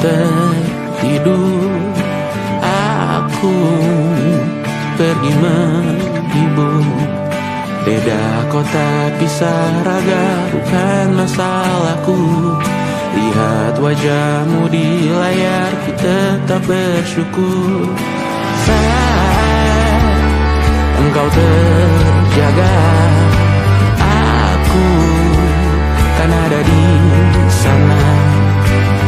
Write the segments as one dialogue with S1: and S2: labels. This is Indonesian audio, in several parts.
S1: tertidur, aku pergi menghibur. Beda kota pisah raga bukan masalahku. Lihat wajahmu di layar, ku tetap bersyukur. Saat engkau terjaga, aku kan ada di sana.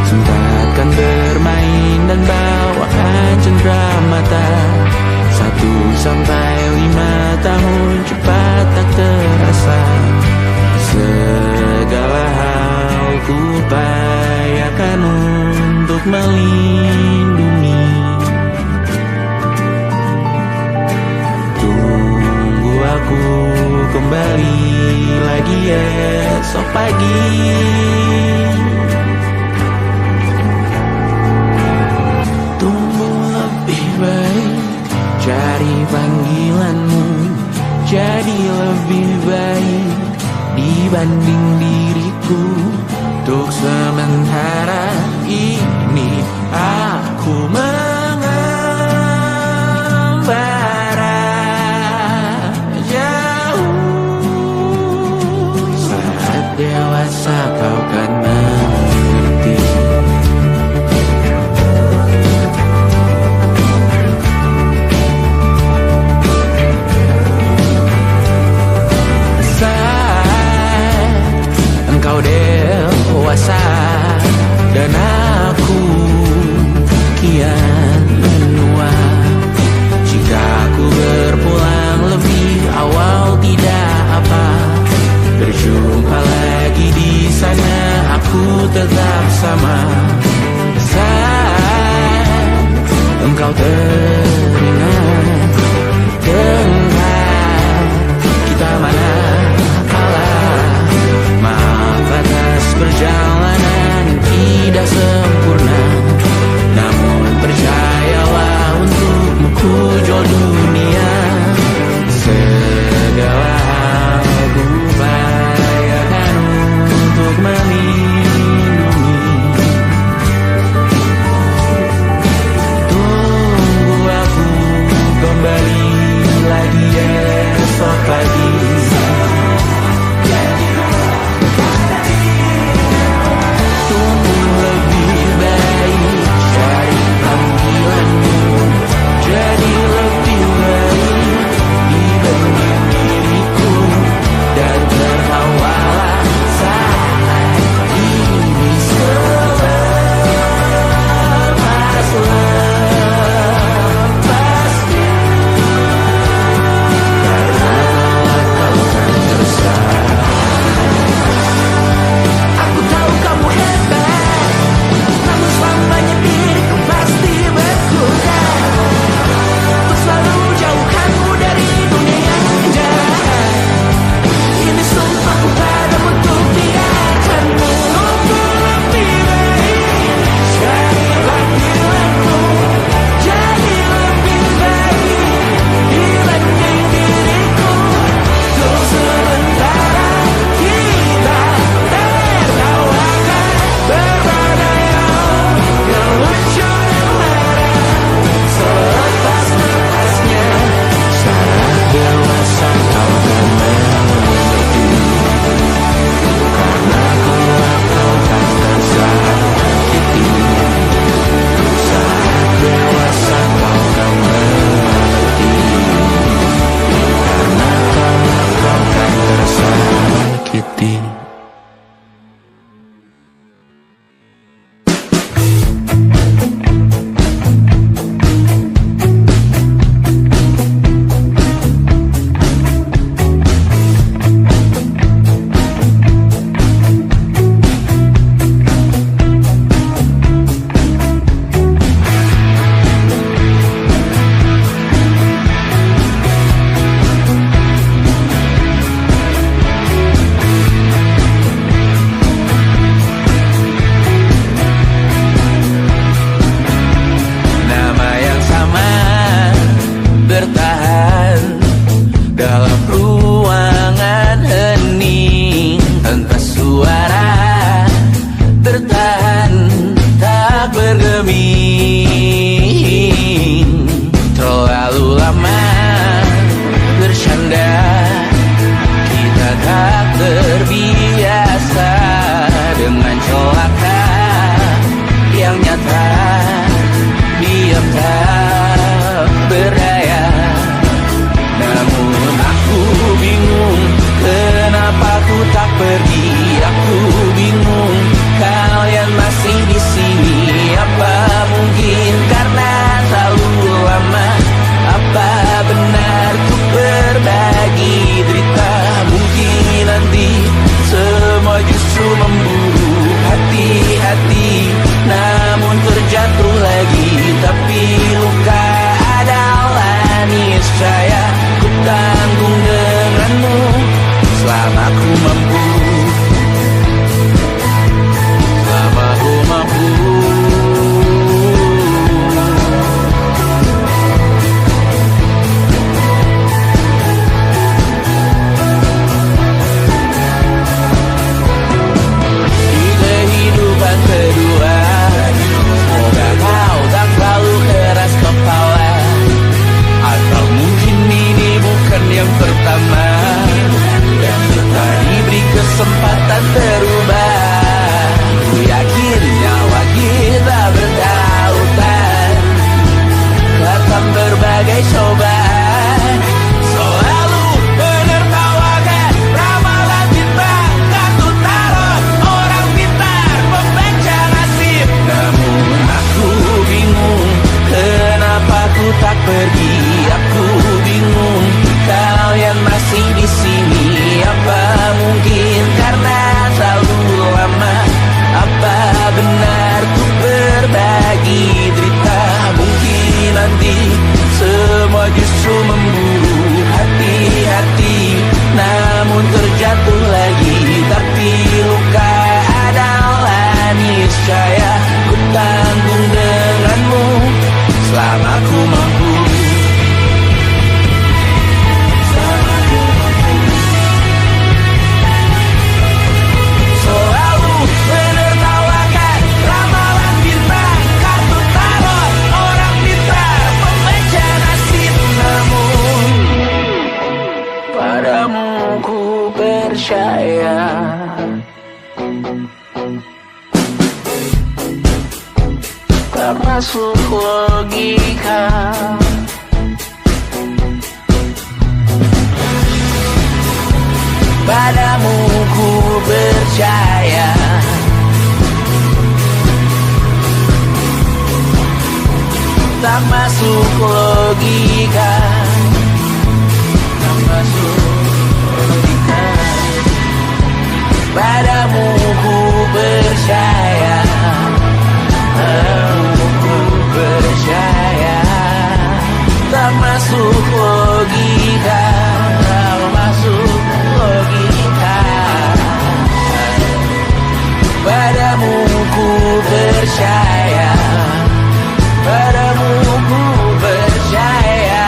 S1: Sempatkan bermain dan bawaan cenderamata. 1-5 tahun cepat tak terasa. Segala hal ku upayakan untuk melindungi. Tunggu aku kembali lagi esok pagi. Tumbuh lebih baik, cari panggilanmu, jadi lebih baik dibanding diriku. Untuk sementara ini aku mengembara jauh. Saat dewasa kau kan mengerti. Engkau dewasa dan aku kian percaya. Tak masuk logika. Padamu ku percaya. Tak masuk logika. Tak masuk logika. Padamu ku percaya. Padamu ku percaya. Tak masuk logika. Tak masuk logika. Padamu ku percaya. Padamu ku percaya.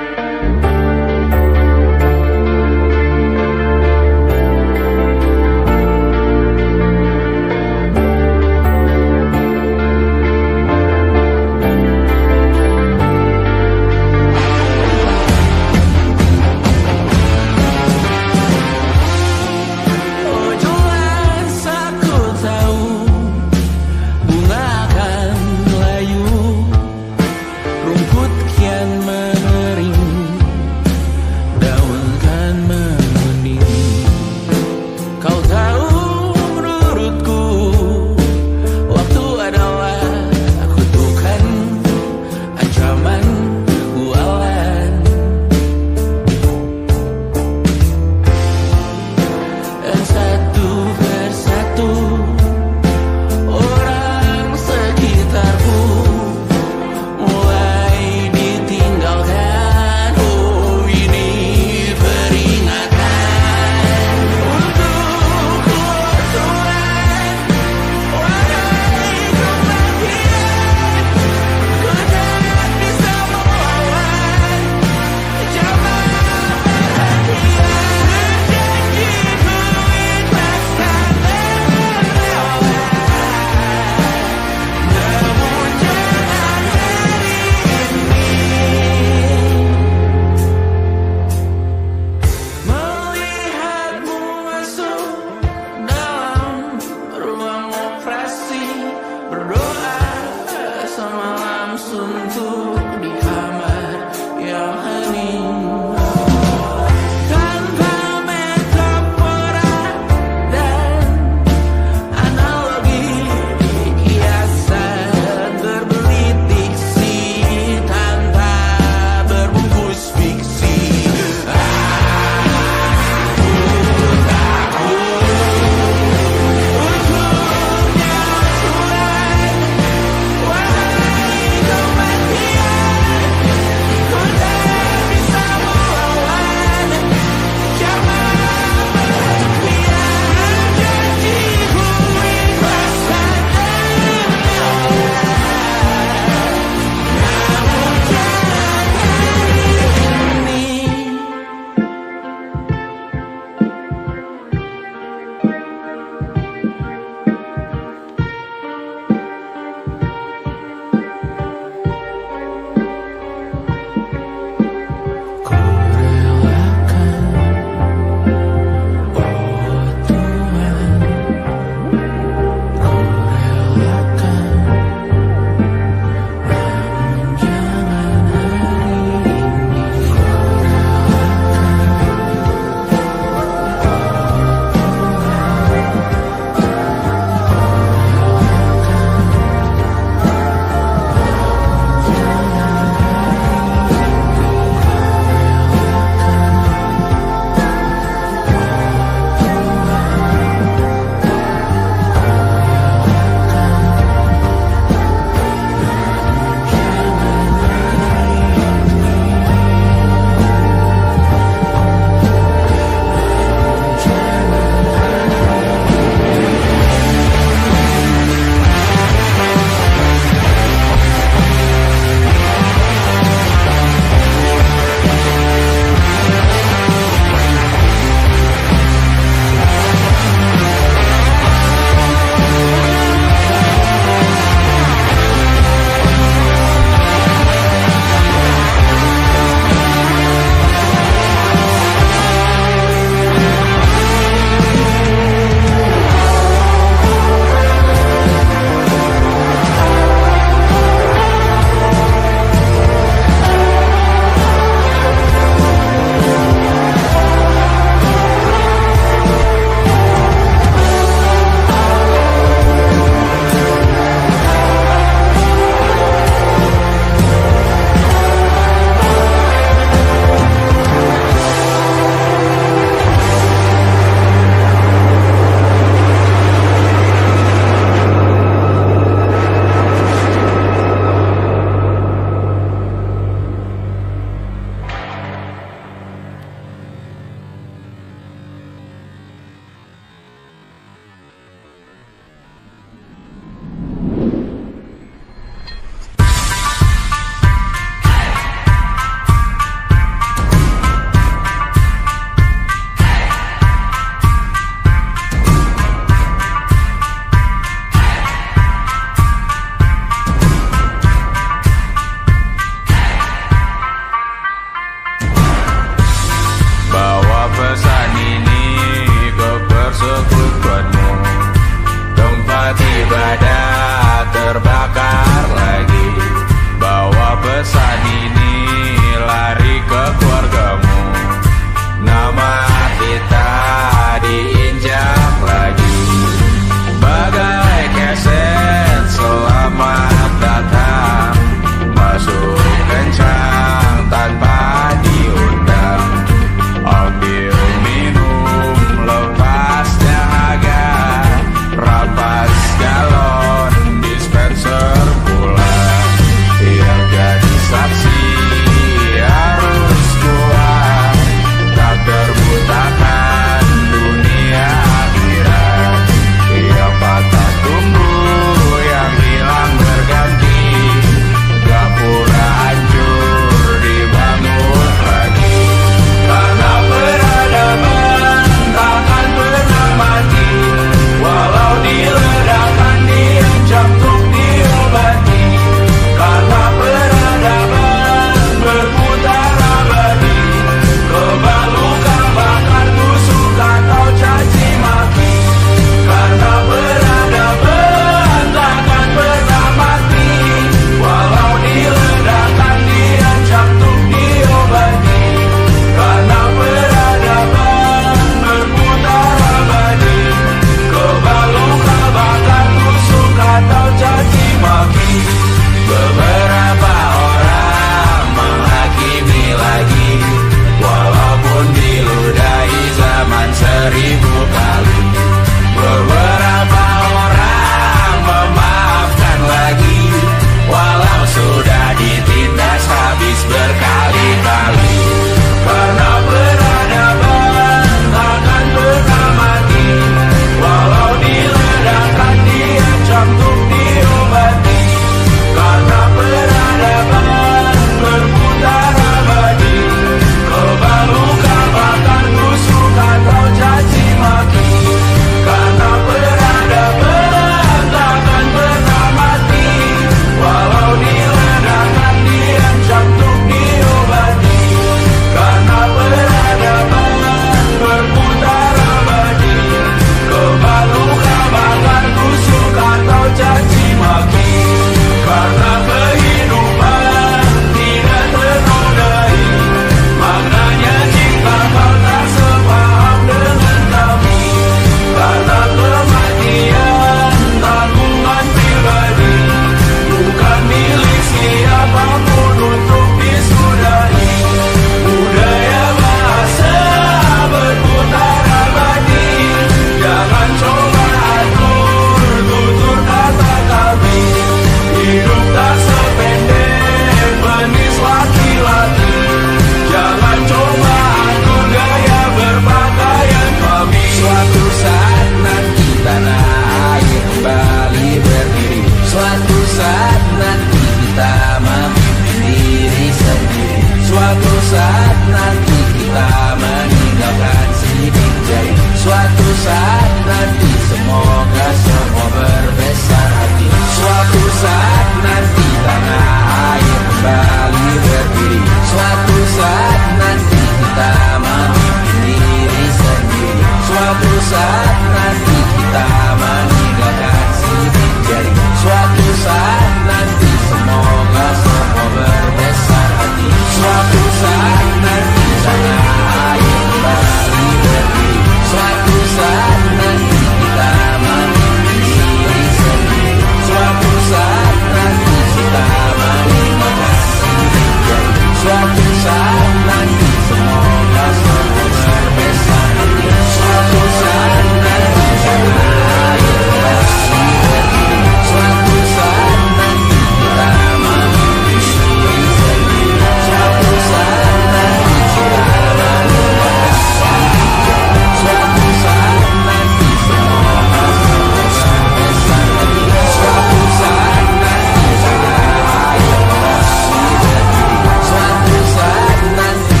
S1: saat nanti kita meninggalkan sidik jari. Suatu saat nanti semoga semua berbesar hati. Suatu saat nanti tanah air kembali berdiri. Suatu saat nanti kita mandiri sendiri. Suatu saat nanti kita meninggalkan sidik jari. Suatu saat nanti semoga semua berbesar hati. Suatu saat nanti tanah air kembali berdiri. Suatu saat nanti kita mandiri sendiri. Suatu saat nanti kita meninggalkan sidik jari. Suatu saat nanti semoga semua berbesar hati. Suatu saat nanti tanah air kembali berdiri. Suatu saat nanti kita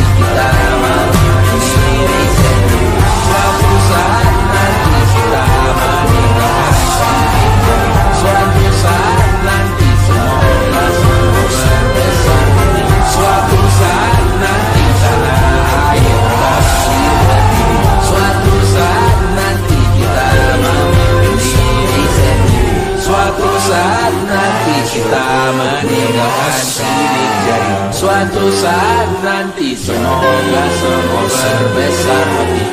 S1: mandiri sendiri. Suatu saat nanti kita meninggalkan sidik jari. Suatu saat nanti semoga semua berbesar hati. Suatu saat nanti tanah air kembali berdiri. Suatu saat nanti kita mandiri sendiri. Suatu saat nanti kita meninggalkan sidik jari. Suatu saat nanti semoga semua berbesar hati.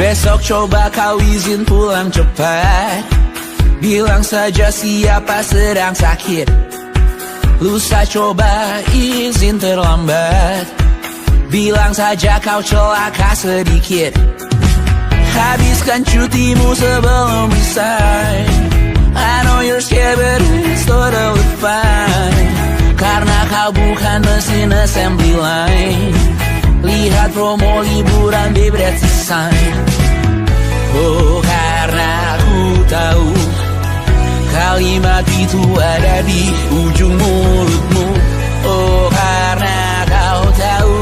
S1: Besok coba kau izin pulang cepat. Bilang saja siapa sedang sakit. Lusa coba izin terlambat. Bilang saja kau celaka sedikit. Habiskan cutimu sebelum resign. I know you're scared but it's totally fine. Karena kau bukan mesin assembly line. Lihat promo liburan di Bread Sign. Oh, karena aku tahu kalimat itu ada di ujung mulutmu. Oh, karena kau tahu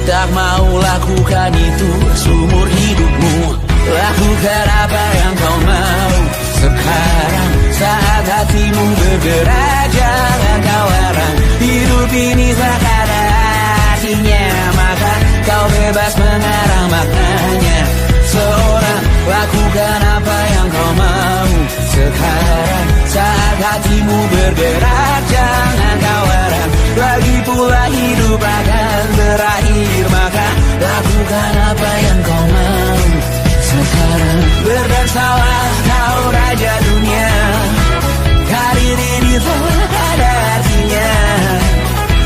S1: tak mau lakukan itu seumur hidupmu. Lakukan apa yang kau mau sekarang saat hatimu bergerak. Jangan kau larang. Hidup ini tak ada artinya, maka kau bebas mengarang maknanya. Seorang lakukan apa yang kau mau sekarang saat hatimu bergerak. Jangan kau larang. Lagi pula hidup akan berakhir, maka lakukan apa yang kau mau sekarang. Berdansalah kau raja dunia. Karir ini tak ada artinya.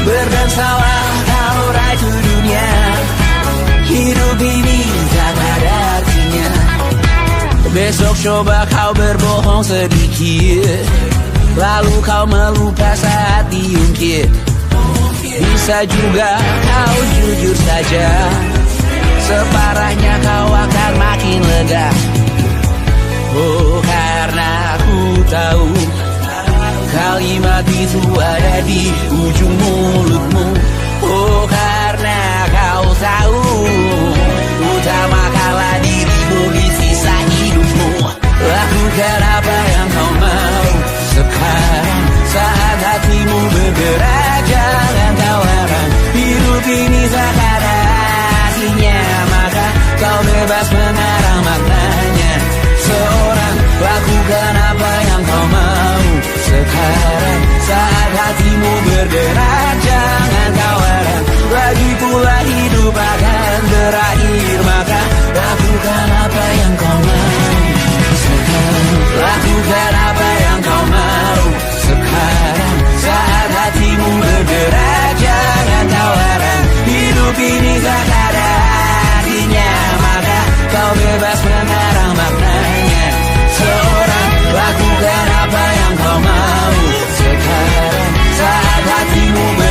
S1: Berdansalah kau ratu dunia. Hidup ini tak ada artinya. Besok coba kau berbohong sedikit. Lalu kau melupa saat diungkit. Bisa juga kau jujur saja. Separahnya kau akan makin lega. Oh, karena aku tahu kalimat itu ada di ujung mulutmu. Oh, karena kau tahu utamakanlah dirimu di sisa hidupmu. Lakukan apa yang kau mau sekarang saat hatimu bergerak. Jangan kau larang. Hidup ini tak ada artinya, maka kau bebas mengarang maknanya. Seorang lakukan apa yang kau mau sekarang saat hatimu bergerak. Jangan kau larang. Lagi pula hidup akan berakhir, maka lakukan apa yang kau mau sekarang. Lakukan apa yang kau mau sekarang saat hatimu bergerak. Jangan kau larang. Hidup ini tak ada artinya, maka kau bebas mengarang maknanya. Seorang lakukan apa yang kau mau sekarang saat hatimu bergerak.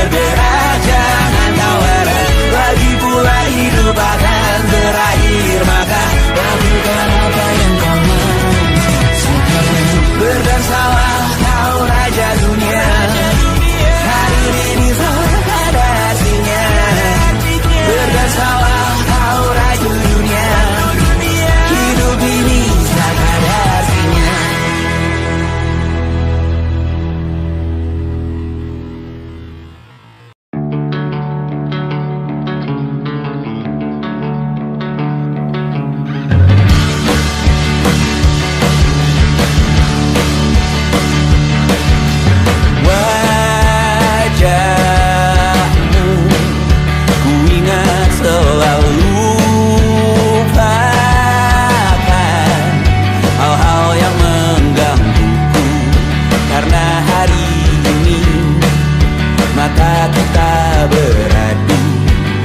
S1: tempat kita beradu,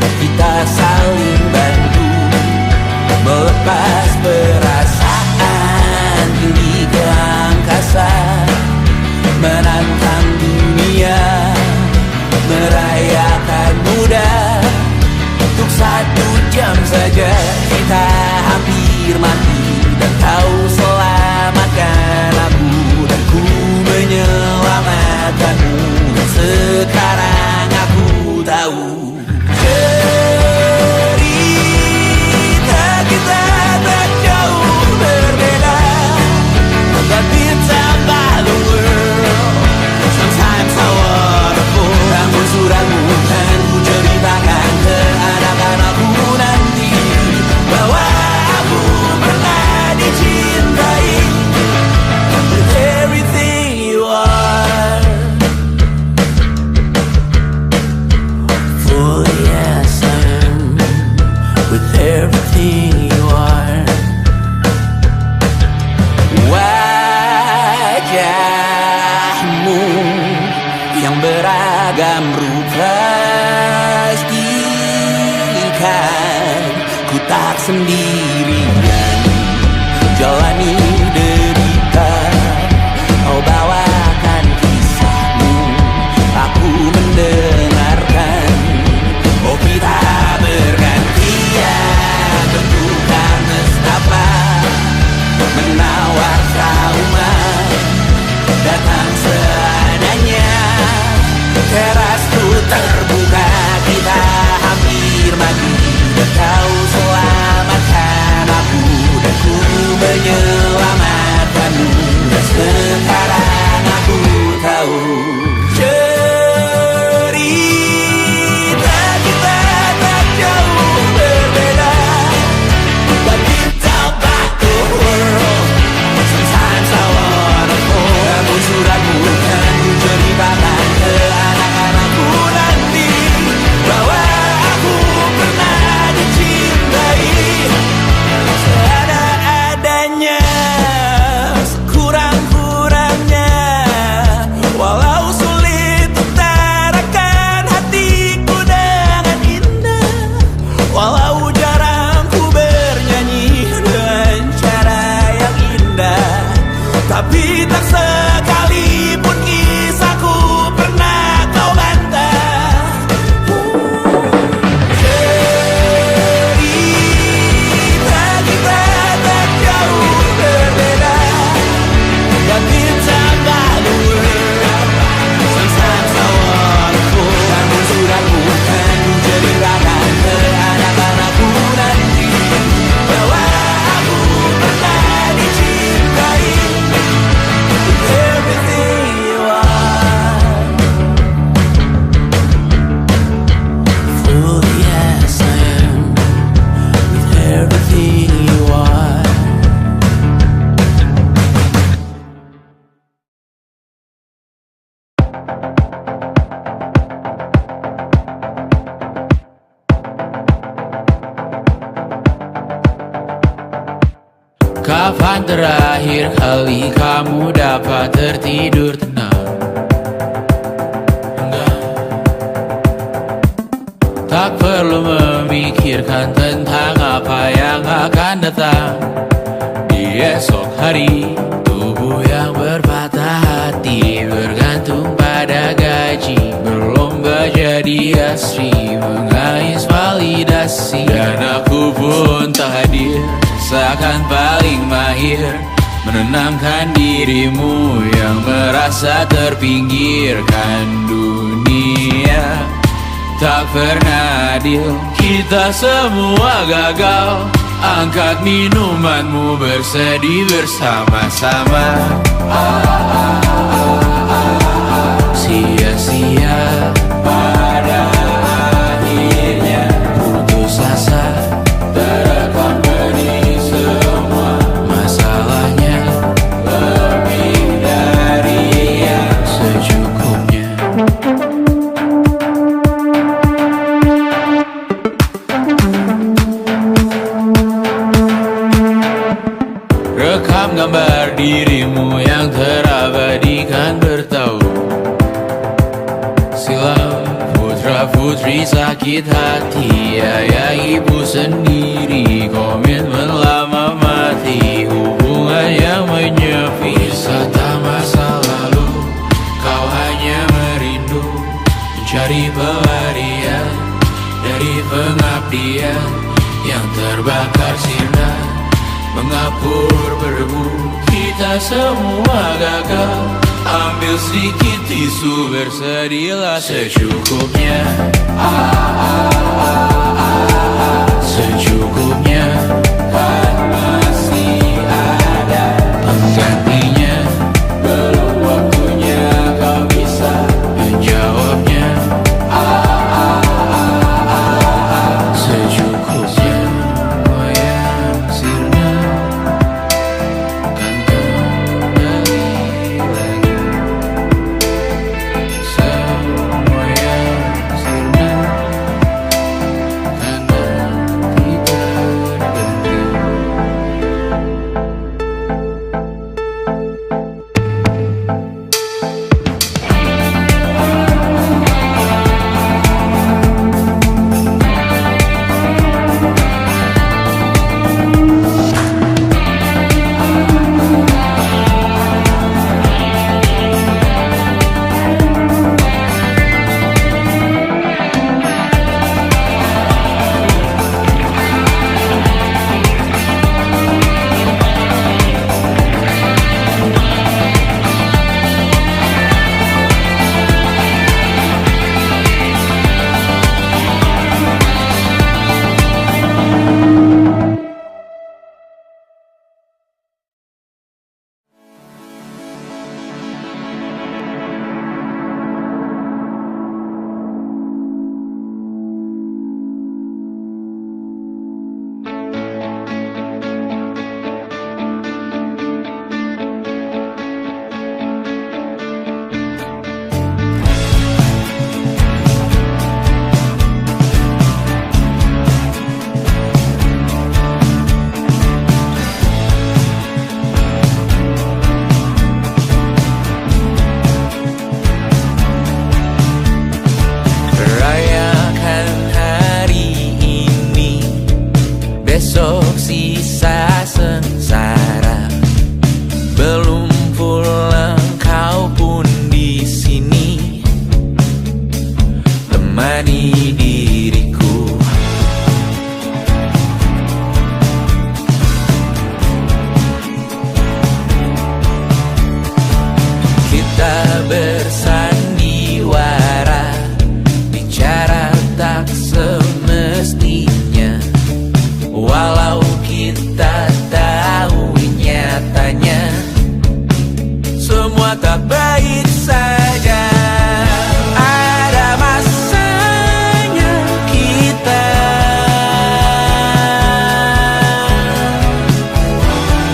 S1: kita saling bantu, melepas perasaan tinggi ke angkasa, menantang dunia, merayakan muda. Untuk 1 jam saja kita hampir mati, dan kau selamatkan aku, dan ku menyelamatkanmu. Dan sekarang aku tahu cerita kita tak jauh berbeda, but ditambah the world. Sometimes I wonderful. Namun suratmu kan ku ceritakan ke anak-anakku nanti, bahwa aku pernah dicintai with everything you are. For yes I am with everything you are. Wajahmu yang beragam rupa pastikan ku tak sendirian jalani derita. Kau bawakan kisahmu, aku mendengarkan. Oh kita bergantian bertukar nestapa, menawar trauma, datang seadanya. Terasku terbuka, kita hampir mati, dan kau selamatkan aku, dan ku menyelamatkanmu. Dan sekarang aku tahu cerita kita tak jauh berbeda, but ditambah the world. Sometimes I wanna fall. Namun suratmu kan ku ceritakan ke anak-anakku nanti, bahwa aku pernah dicintai seada-adanya, sekurang-kurangnya. Walau sulit utarakan hatiku dengan indah, walau jarang ku bernyanyi dengan cara yang indah, tapi tak sekalipun kisahku pernah kau bantah. Cerita kita tak jauh berbeda, but ditambah the world. Sometimes I wonderful. Namun suratmu kan ku ceritakan ke anak-anakku nanti, bahwa aku pernah dicintai with everything you are. Fully yes I am with everything you are. Kapan terakhir kali kamu dapat tertidur tenang? Enggak. Tak perlu memikirkan tentang apa yang akan datang di esok hari. Tubuh yang berpatah hati bergantung pada gaji, berlomba jadi asri, mengais validasi. Dan aku pun tak hadir, seakan paling mahir menenangkan dirimu yang merasa terpinggirkan dunia. Tak pernah adil, kita semua gagal. Angkat minumanmu, bersedih bersama-sama. Sia-sia pada akhirnya putus asa, terekam benih semua masalahnya, lebih dari yang secukupnya. Rekam gambar dirimu yang terabadikan Para putri sakit hati, ayah ibu sendiri, komitmen lama mati, hubungan yang menyepi. Wisata masa lalu, kau hanya merindu, mencari pelarian dari pengabdian yang terbakar sinar, mengapur berdebu. Kita semua gagal, ambil sedikit tisu, bersedihlah secukupnya. Secukupnya, kan masih ada penggantinya. Belum waktunya kau bisa menjawabnya. Secukupnya, goyang sirna, kan kembali lagi. Semua yang sirna, kan nanti berganti. Rayakan hari ini, besok sisa sengsara. Belum pulang kau pun di sini, temani diriku. Kita bersandiwara, bicara tak semestinya, walau kita tahu nyatanya semua tak baik saja. Ada masanya kita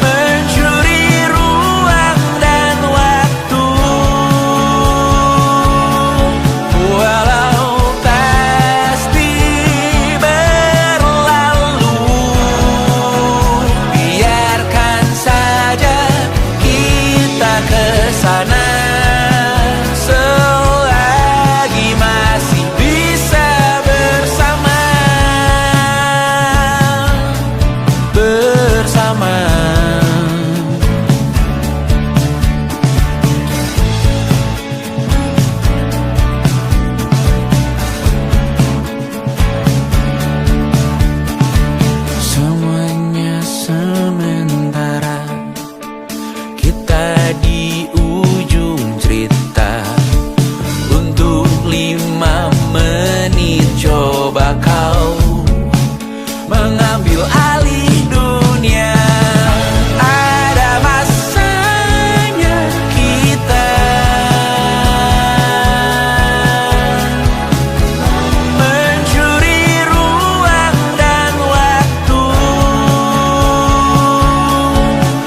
S1: mencuri ruang dan waktu, walau pasti berlalu. Biarkan saja kita kesana, selagi masih bisa bersama. Semuanya sementara, kita di ujung cerita. Untuk 5 menit coba kau mengambil alih dunia. Ada masanya kita mencuri ruang dan waktu,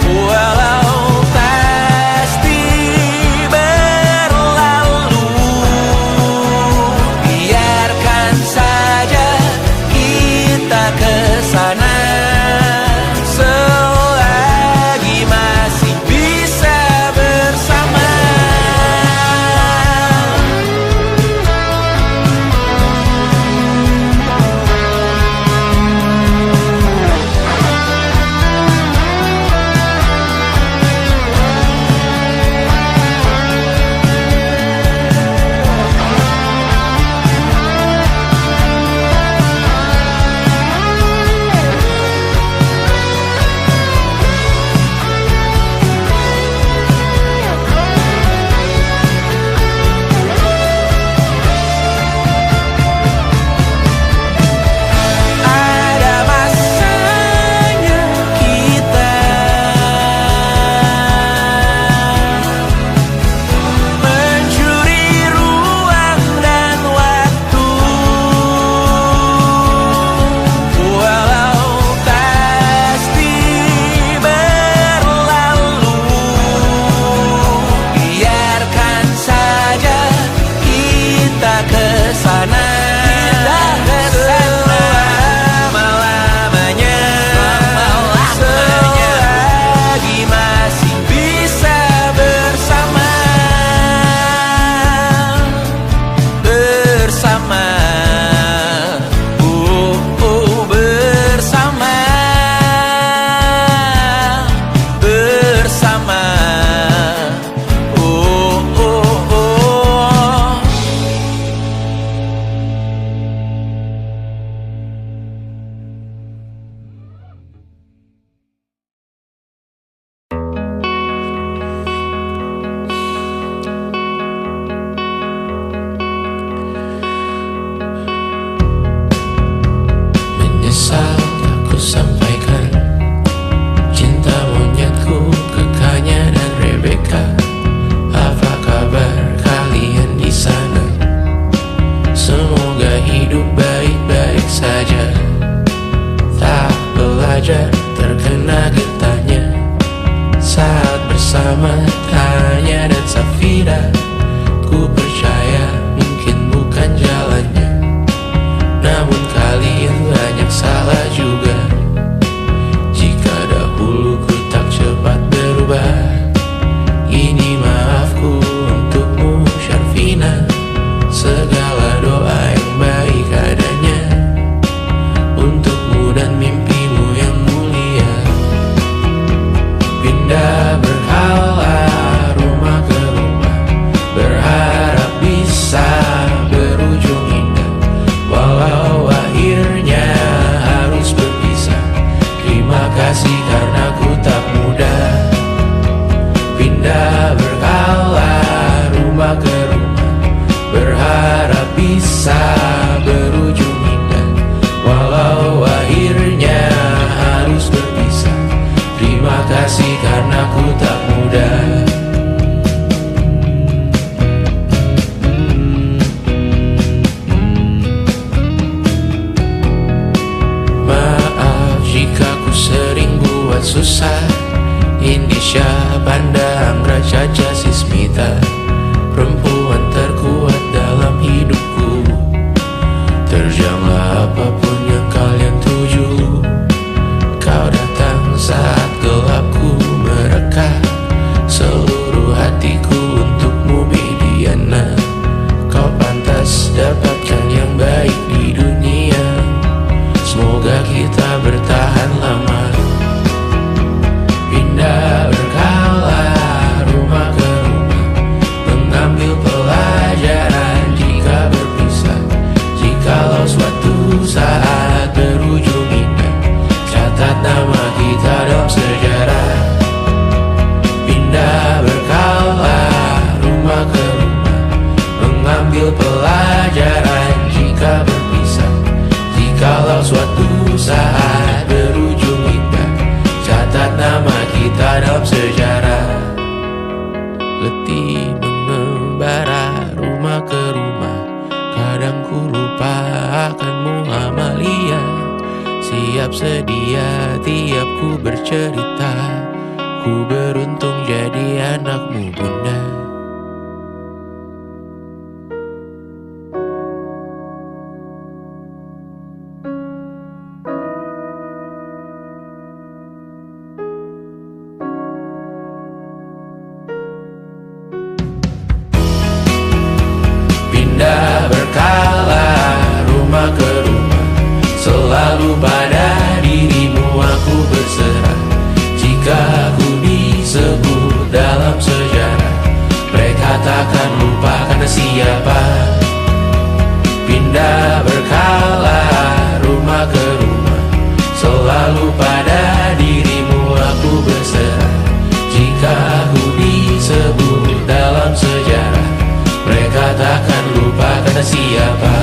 S1: walau pasti berlalu. Biarkan
S2: saatnya ku sampaikan cinta monyetku ke Kanya dan Rebecca. Apa kabar kalian di sana? Semoga hidup baik-baik saja. Tak belajar terkena getahnya saat bersama Tanya dan Safira. Ku percaya mungkin bukan jalannya, namun kalian banyak salah juga. Jika dahulu ku tak cepat berubah, ini maafku untukmu Syarfina. Segala doa yang baik adanya untukmu dan mimpimu yang mulia. Pindah berhala rumah ke rumah, berharap bisa berujung indah. Walau akhirnya harus berpisah, terima kasih karena ku tak mudah. Pindah berhala rumah ke rumah, berharap bisa berujung indah. Walau akhirnya harus berpisah, terima kasih karena ku tak mudah. Maaf jika ku sering buat susah. Indisha, Banda, Anggra, Caca, Sismita, perempuan terkuat dalam hidupku. Terjanglah apapun yang kalian tuju. Kau datang saat gelapku mereka. Seluruh hatiku untukmu Bidiana. Kau pantas dapatkan yang baik di dunia. Semoga kita bertahan lama. Pindah berkala rumah ke rumah, mengambil pelajaran jika berpisah. Jikalau suatu saat berujung indah, catat nama kita dalam sejarah. Pindah berkala rumah ke rumah, mengambil pelajaran jika berpisah. Jikalau suatu saat berujung indah, catat nama kita dalam sejarah. Letih mengembara rumah ke rumah, kadang ku lupa akanmu Amalia. Siap sedia tiap ku bercerita, ku beruntung jadi anakmu bunda. Pindah berkala rumah ke rumah, selalu pada dirimu aku berserah. Jika ku disebut dalam sejarah, mereka takkan lupa karena siapa. Pindah berkala rumah ke rumah, selalu pada dirimu aku berserah. Jika ku disebut dalam sejarah, mereka takkan lupa karena siapa.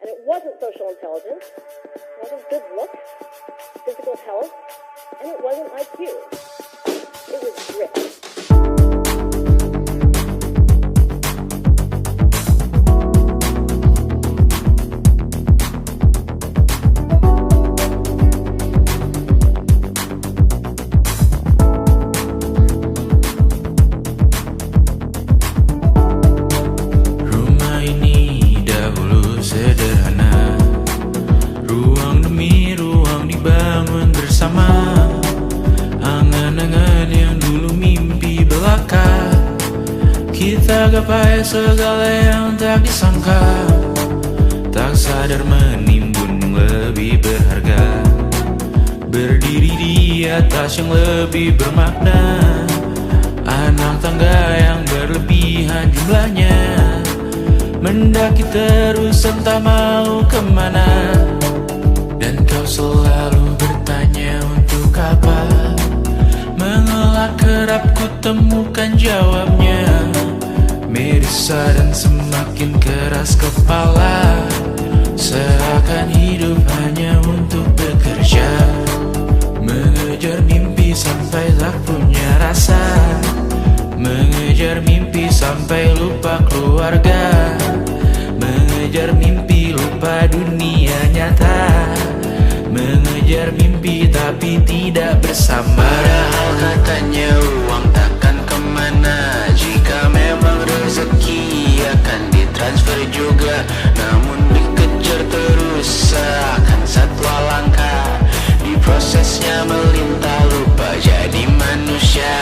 S3: And it wasn't social intelligence, it wasn't good looks, physical health, and it wasn't IQ. It was grit.
S2: mencapai segala yang tak disangka, tak sadar menimbun yang lebih berharga, berdiri di atas yang lebih bermakna. Anak tangga yang berlebihan jumlahnya, mendaki terus entah mau kemana. Dan kau selalu bertanya untuk apa, mengelak kerap ku temukan jawabnya. Merisa dan semakin keras kepala, seakan hidup hanya untuk bekerja, mengejar mimpi sampai tak punya rasa, mengejar mimpi sampai lupa keluarga, mengejar mimpi lupa dunia nyata, mengejar mimpi tapi tidak bersama. Padahal katanya uang takkan kemana, jika memang rezeki akan ditransfer juga. Namun dikejar terus seakan satwa langka, di prosesnya melintah lupa jadi manusia.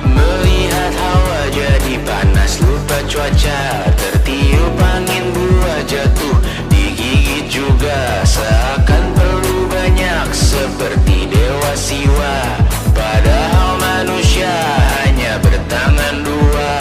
S2: Melihat hawa jadi panas lupa cuaca, tertiup angin buah jatuh digigit juga. Seakan perlu banyak seperti dewa siwa, padahal manusia hanya bertangan dua.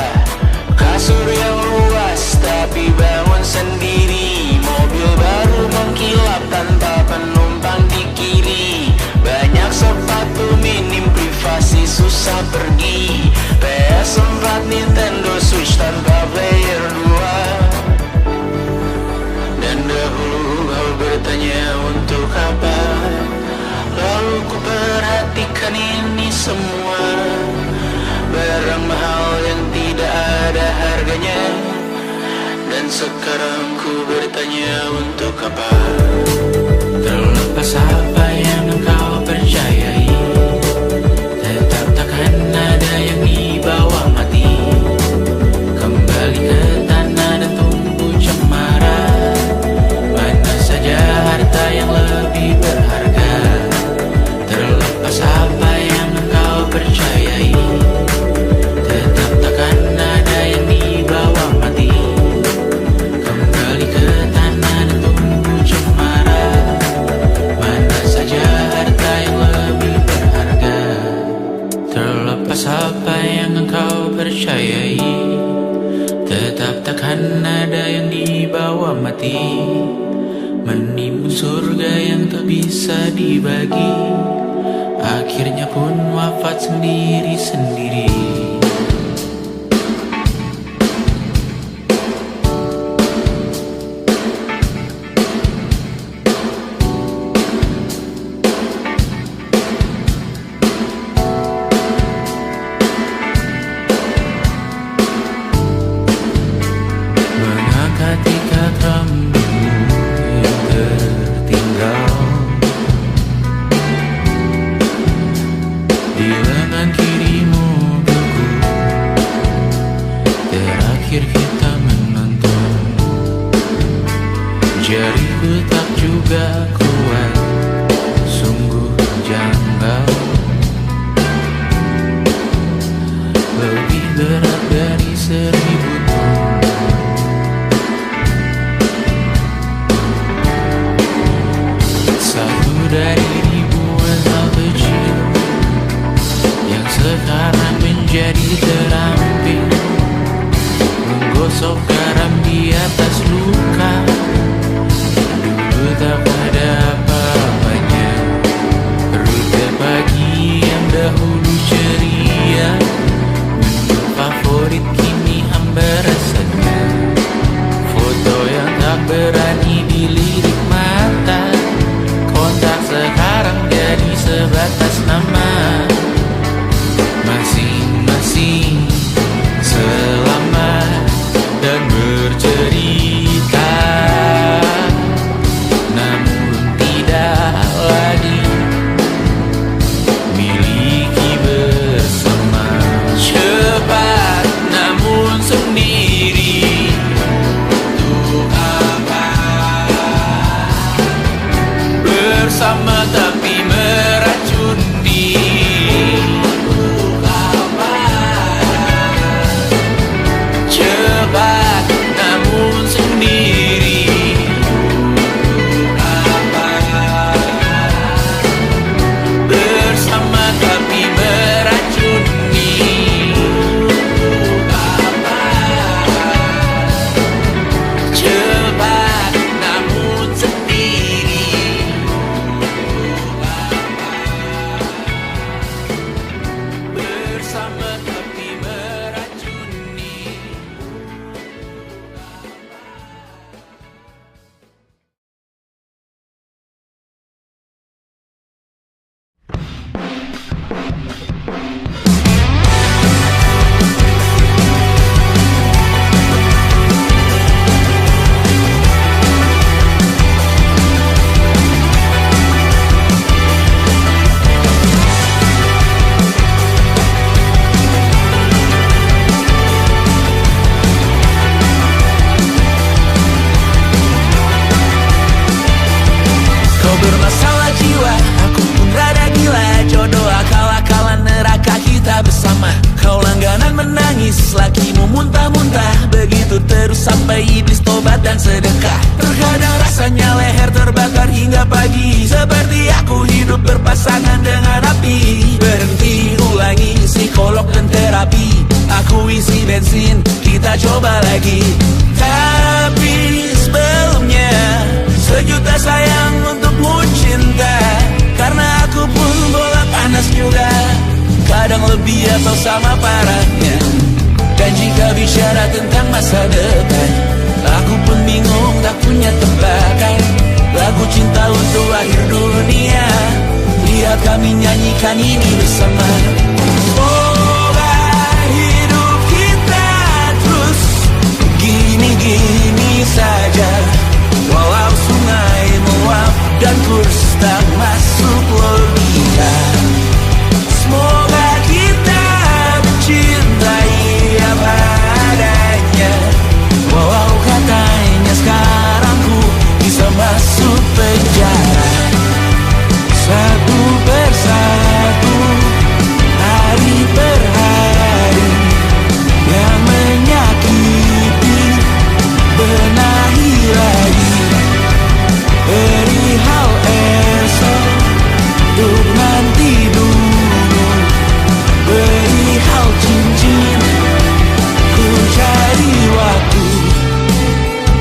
S2: Kasur yang luas tapi bangun sendiri, mobil baru mengkilap tanpa penumpang di kiri. Banyak sepatu minim privasi susah pergi, PS4 Nintendo Switch tanpa player 2. Dan dahulu kau bertanya untuk apa, lalu ku perhatikan ini semua, barang mahal yang tidak ada harganya. Dan sekarang ku bertanya untuk apa. Terlepas apa yang engkau percayai, tetap takkan ada yang dibawa mati. Kembali ke tanah dan tumbuh cemara, mana saja harta yang lebih berharga. Terlepas apa yang engkau percayai, tetap takkan ada yang dibawa mati. Kembali ke tanah dan tumbuh cemara, mana saja harta yang lebih berharga. Terlepas apa yang engkau percayai, tetap takkan ada yang dibawa mati. Menimbun surga yang tak bisa dibagi, akhirnya pun wafat sendiri-sendiri. Mengangkat ikat rambutmu yang tertinggal di lengan kirimu beku, terakhir kita menonton. Jariku tak juga kuat, sungguh janggal, lebih berat dari 1000 ton. Satu dari ribuan hal kecil yang sekarang menjadi terampil, menggosok garam di atas luka. Dulu tak ada apa-apanya, rute pagi yang dahulu ceria, menu favorit kini hampa
S1: sampai iblis tobat dan sedekah. Terkadang rasanya leher terbakar hingga pagi, seperti aku hidup berpasangan dengan api. Berhenti, ulangi psikolog dan terapi. Aku isi bensin, kita coba lagi. Tapi sebelumnya, sejuta sayang untukmu cinta. Karena aku pun bola panas juga, kadang lebih atau sama parahnya. Dan jika bicara tentang masa depan, aku pun bingung tak punya tebakan. Lagu cinta untuk akhir dunia, lihat kami nyanyikan ini bersama. Semoga hidup kita terus gini-gini saja, walau sungai meluap dan kurs tak masuk logika. Semoga kita mencintai apa adanya, walau katanya sekarang ku bisa masuk penjara. Satu persatu, hari per hari, yang menyakiti benahi lagi. Perihal esok, untuk nanti dulu. Perihal cincin, ku cari waktu.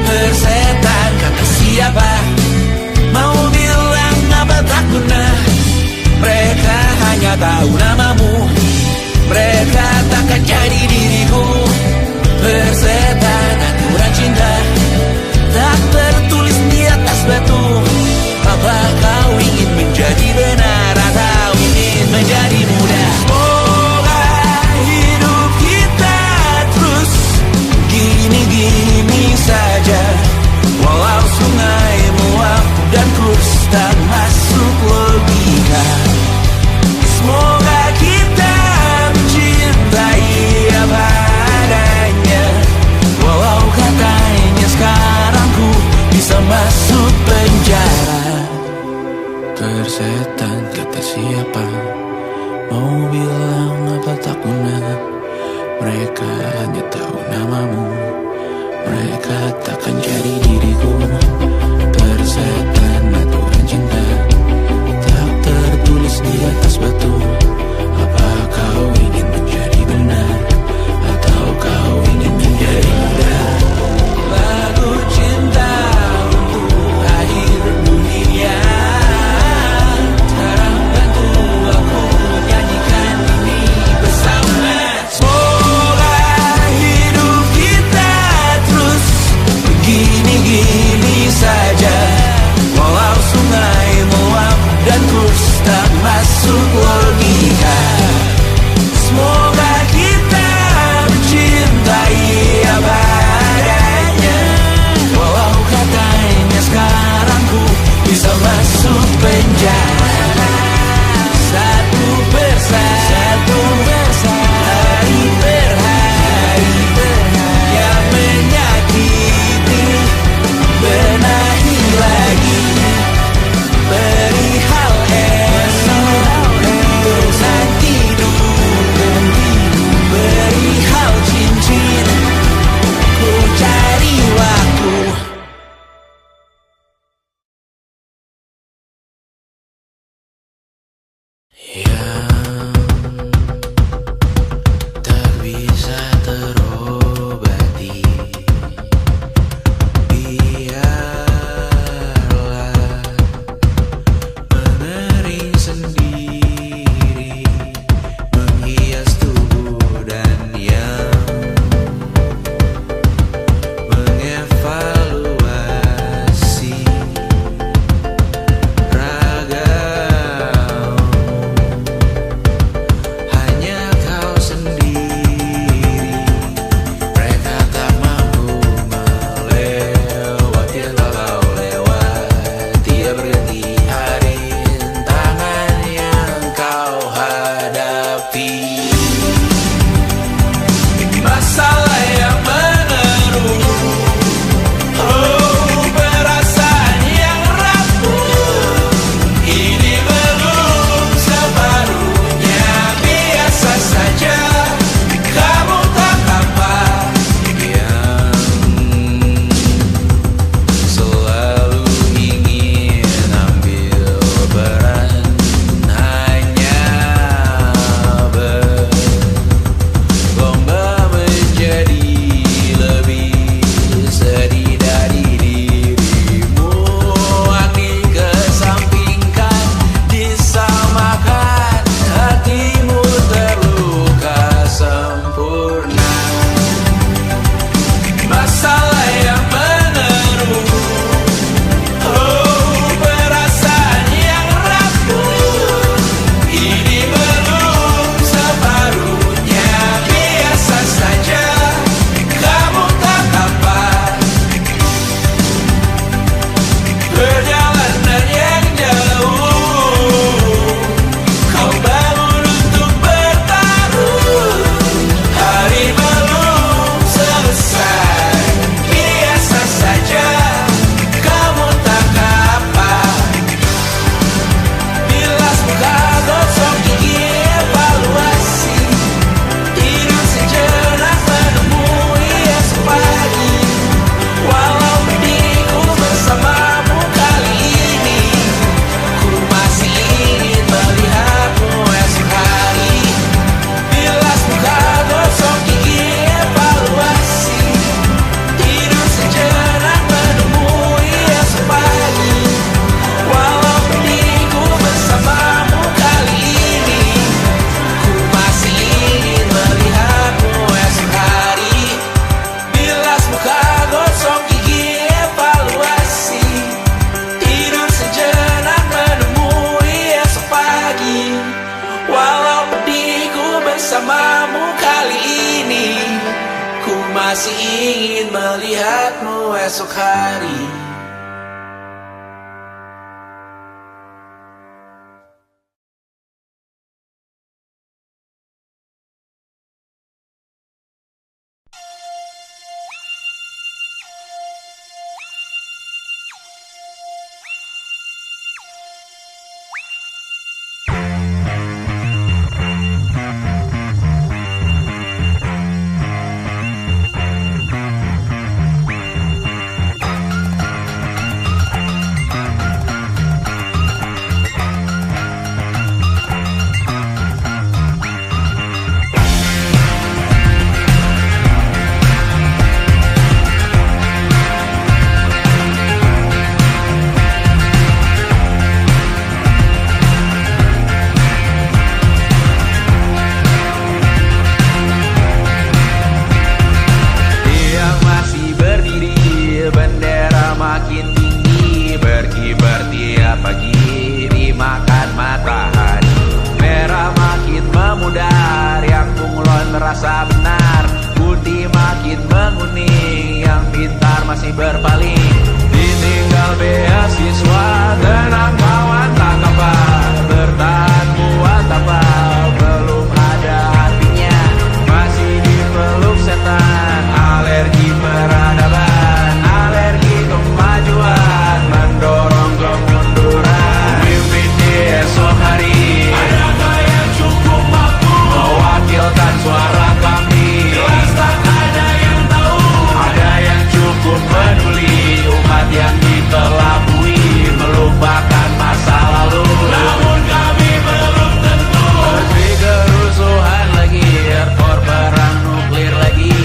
S1: Persetan kata siapa, mau bilang apa tak guna. Mereka hanya tahu namamu, mereka takkan jadi diriku. Persetan aturan cinta, tak tertulis di atas batu. Apa kau ingin menjadi benar atau ingin menjadi muda? Semoga hidup kita terus gini-gini saja, walau sungai meluap dan kurs tak masuk logika. Semoga kita mencintai apa adanya, walau katanya sekarang ku bisa masuk penjara. Persetan kata siapa, mau bilang apa tak guna. Mereka hanya tahu namamu, mereka takkan jadi diriku. Persetan aturan cinta, tak tertulis di atas batu. Apa kau ingin menjadi benar atau kau ingin menjadi muda? Lagu cinta untuk akhir dunia, sekarang bantu aku nyanyikan ini bersama. Semoga hidup kita terus begini melihatmu esok hari. Terasa benar, putih makin menguning, yang pintar masih berpaling. Ditinggal beasiswa, tenang kawan tak apa, bertahan buat apa, belum ada artinya, masih dipeluk setan. Alergi peradaban, alergi kemajuan, mendorong kemunduran. Mimpi di esok hari, adakah yang cukup mampu mewakilkan suara kami? Jelas tak ada yang tahu. Ada yang cukup peduli, umat yang dikelabui, melupakan masa lalu. Namun kami belum tentu. Meski kerusuhan lagi, error perang nuklir lagi,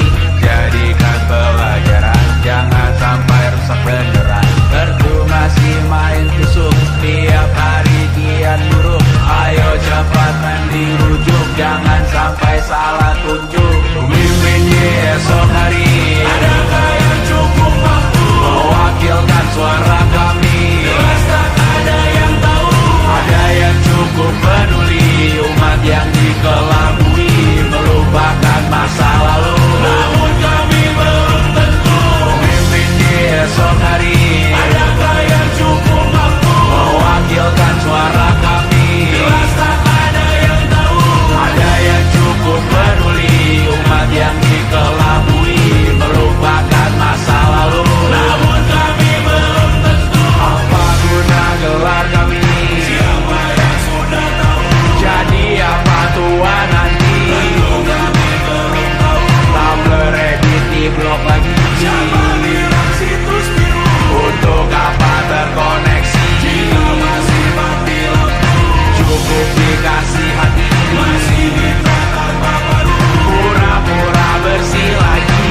S1: jadikan pelajaran, jangan sampai rusak beneran. Percuma masih main tusuk, tiap hari kian buruk. Ayo cepat mandi rujuk, jangan sampai salah tunjuk. Mimpin di esok hari, adakah yang cukup mampu mewakilkan suara kami? Jelas tak ada yang tahu. Ada yang cukup peduli, umat yang dikelabui, melupakan masa lalu. Namun kami belum tentu. Mimpin di esok hari, adakah yang cukup mampu mewakilkan suara kami? Jelas tak ada yang tahu. Ada yang cukup peduli, umat yang dikelabui, melupakan masa lalu. Namun kami belum tentu. Apa guna gelar kami? Siapa yang sudah tahu? Jadi apa tua nanti? Tentu kami belum tahu. Tumblr, Reddit, di blog lagi. Siapa bilang situs biru? Untuk apa terkoneksi? Jika masih mati lampu, cukup dikasih hati. Masih ditata baru, pura-pura bersih lagi.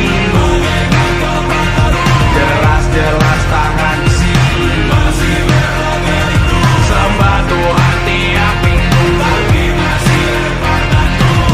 S1: Jelas-jelas tangan isi, masih berlaga itu. Sembah Tuhan tiap minggu, tapi masih lempar gantung.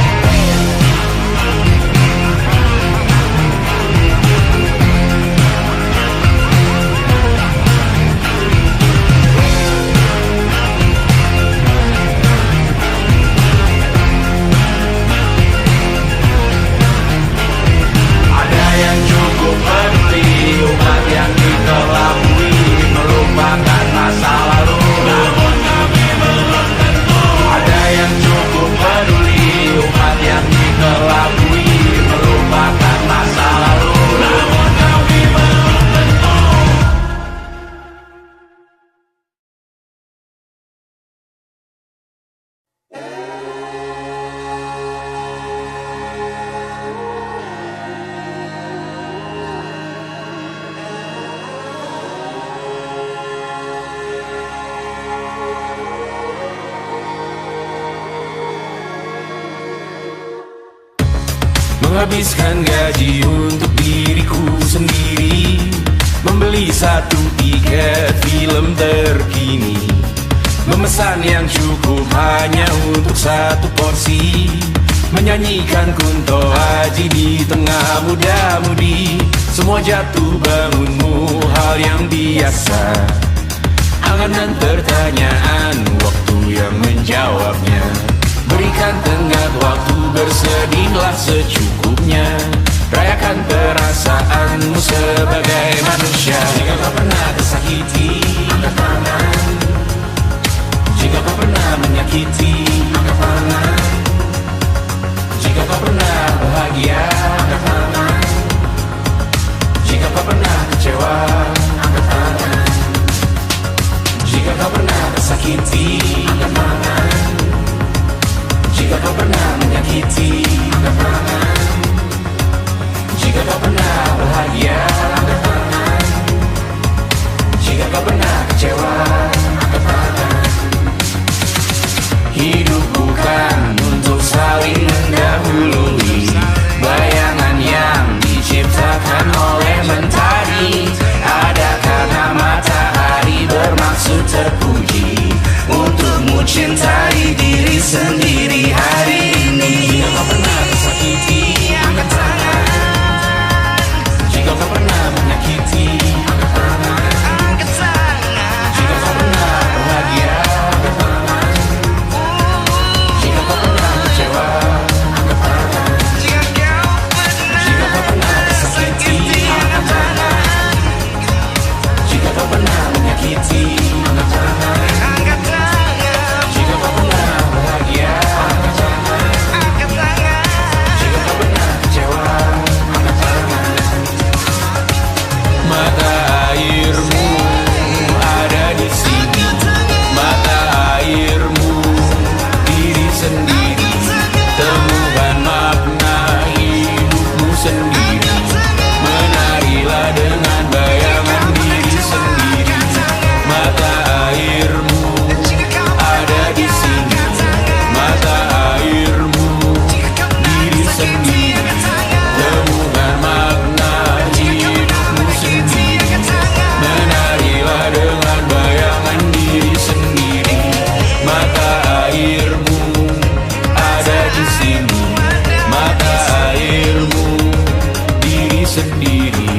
S1: Ada yang cukup peduli, umat yang dikelabui, melupakan masa lalu. Namun kami belum tentu. Ada yang cukup peduli, umat yang dikelabui, melupakan masa lalu. Namun kami belum tentu. Menghabiskan gaji untuk diriku sendiri, membeli satu tiket film terkini, memesan yang cukup hanya untuk satu porsi, menyanyikan Kunto Aji di tengah muda-mudi. Semua jatuh bangunmu hal yang biasa, angan dan pertanyaan, waktu yang menjawabnya. Berikan tenggat waktu, bersedihlah secukupnya. Rayakan perasaanmu sebagai manusia. Jika kau pernah tersakiti, angkat tangan. Jika kau pernah menyakiti, angkat tangan. Jika kau pernah bahagia, angkat tangan. Jika kau pernah kecewa, angkat tangan. Jika kau pernah tersakiti, angkat tangan. Jika kau pernah menyakiti, angkat tangan. Jika kau pernah bahagia, angkat tangan. Jika kau pernah kecewa, angkat tangan. Hidup bukan untuk saling mendahului bayangan yang diciptakan oleh mentari. Ada karena matahari bermaksud terpuji untukmu cintai diri sendiri hari ini. Jika kau pernah tersakiti, angkat tangan. Jika kau pernah menyakiti, angkat tangan. Jika kau pernah bahagia, angkat tangan. Jika kau pernah kecewa, angkat tangan. Jika kau pernah tersakiti, angkat tangan. Jika kau pernah menyakiti, angkat tangan. Jika kau pernah bahagia, angkat tangan. Jika kau pernah kecewa, angkat tangan. Mata airmu ada di sini. Mata airmu diri sendiri. Temukan makna hidupmu sendiri. Menarilah dengan bayangan diri sendiri. Mata airmu ada di sini. Mata airmu diri sendiri. Temukan makna hidupmu sendiri. Menarilah dengan bayangan diri sendiri. Mata airmu ada di sini. Mata airmu diri sendiri.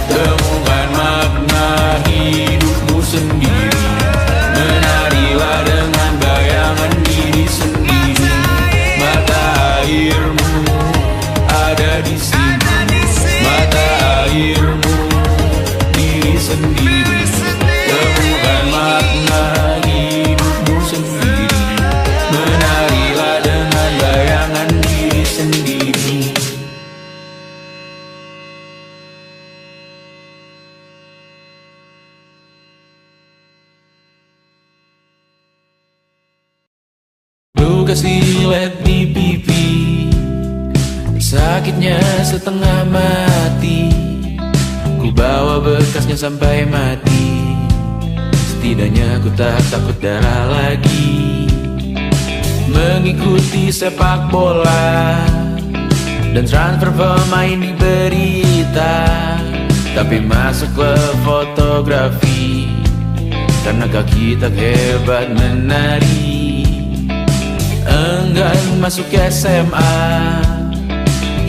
S1: Temukan makna hidupmu sendiri. Menarilah dengan bayangan diri sendiri. Mata airmu ada di sini. Mata airmu diri sendiri. Temukan makna hidupmu sendiri. Menarilah dengan bayangan diri sendiri. Luka silet di pipi, sakitnya setengah mati. Ku bawa bekasnya sampai mati. Setidaknya ku tak takut darah lagi. Mengikuti sepak bola dan transfer pemain di berita. Tapi masuk ke fotografi karena kaki tak hebat menari. Enggan masuk SMA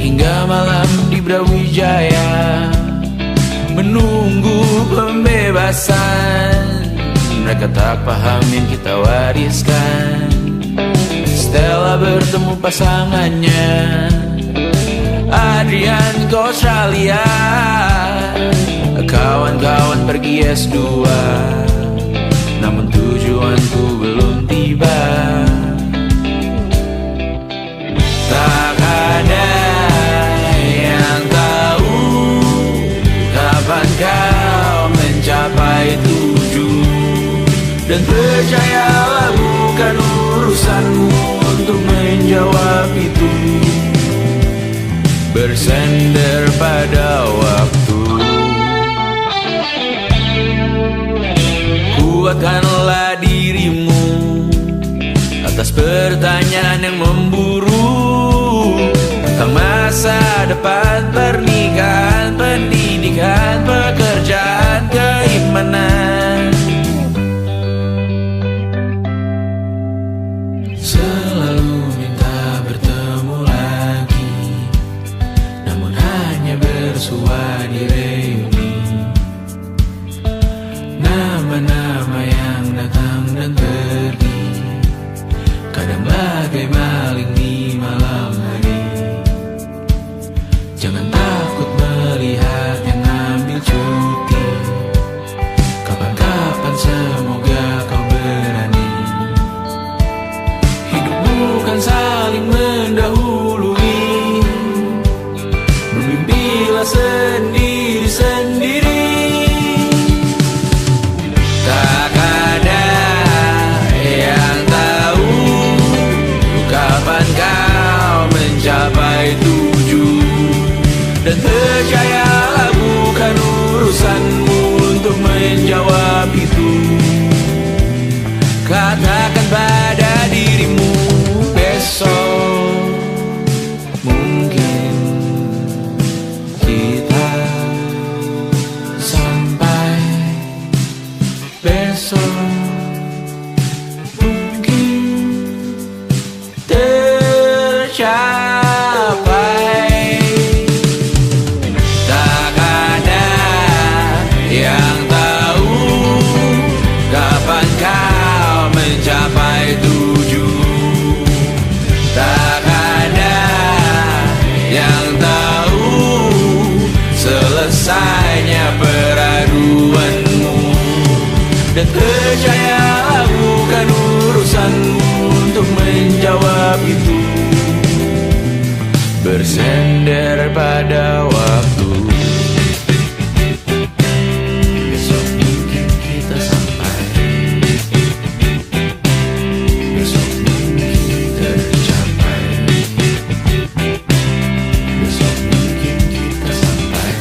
S1: hingga malam di Brawijaya menunggu pembebasan. Mereka tak paham yang kita wariskan. Stella bertemu pasangannya Adrian ke Australia. Kawan-kawan pergi S2, namun tujuanku belum tiba. Tak ada yang tahu kapan kau mencapai tujuh. Dan percayalah bukan urusanmu untuk menjawab itu. Bersender pada waktu. Kuatkanlah dirimu atas pertanyaan yang memburu tentang masa depan, pernikahan, pendidikan, pekerjaan, keimanan. Selalu minta bertemu lagi, namun hanya bersua di reuni. Nama-nama yang datang dan pergi, kadang bagai maling di malam hari. Jangan
S2: besok mungkin tercapai.
S1: Tak ada yang tahu kapan kau mencapai tujuh. Tak ada yang tahu selesainya peraduanmu. Dan percayalah bukan urusanmu untuk menjawab itu. Bersender pada waktu.
S2: Besok mungkin kita sampai, besok mungkin tercapai, besok mungkin kita sampai.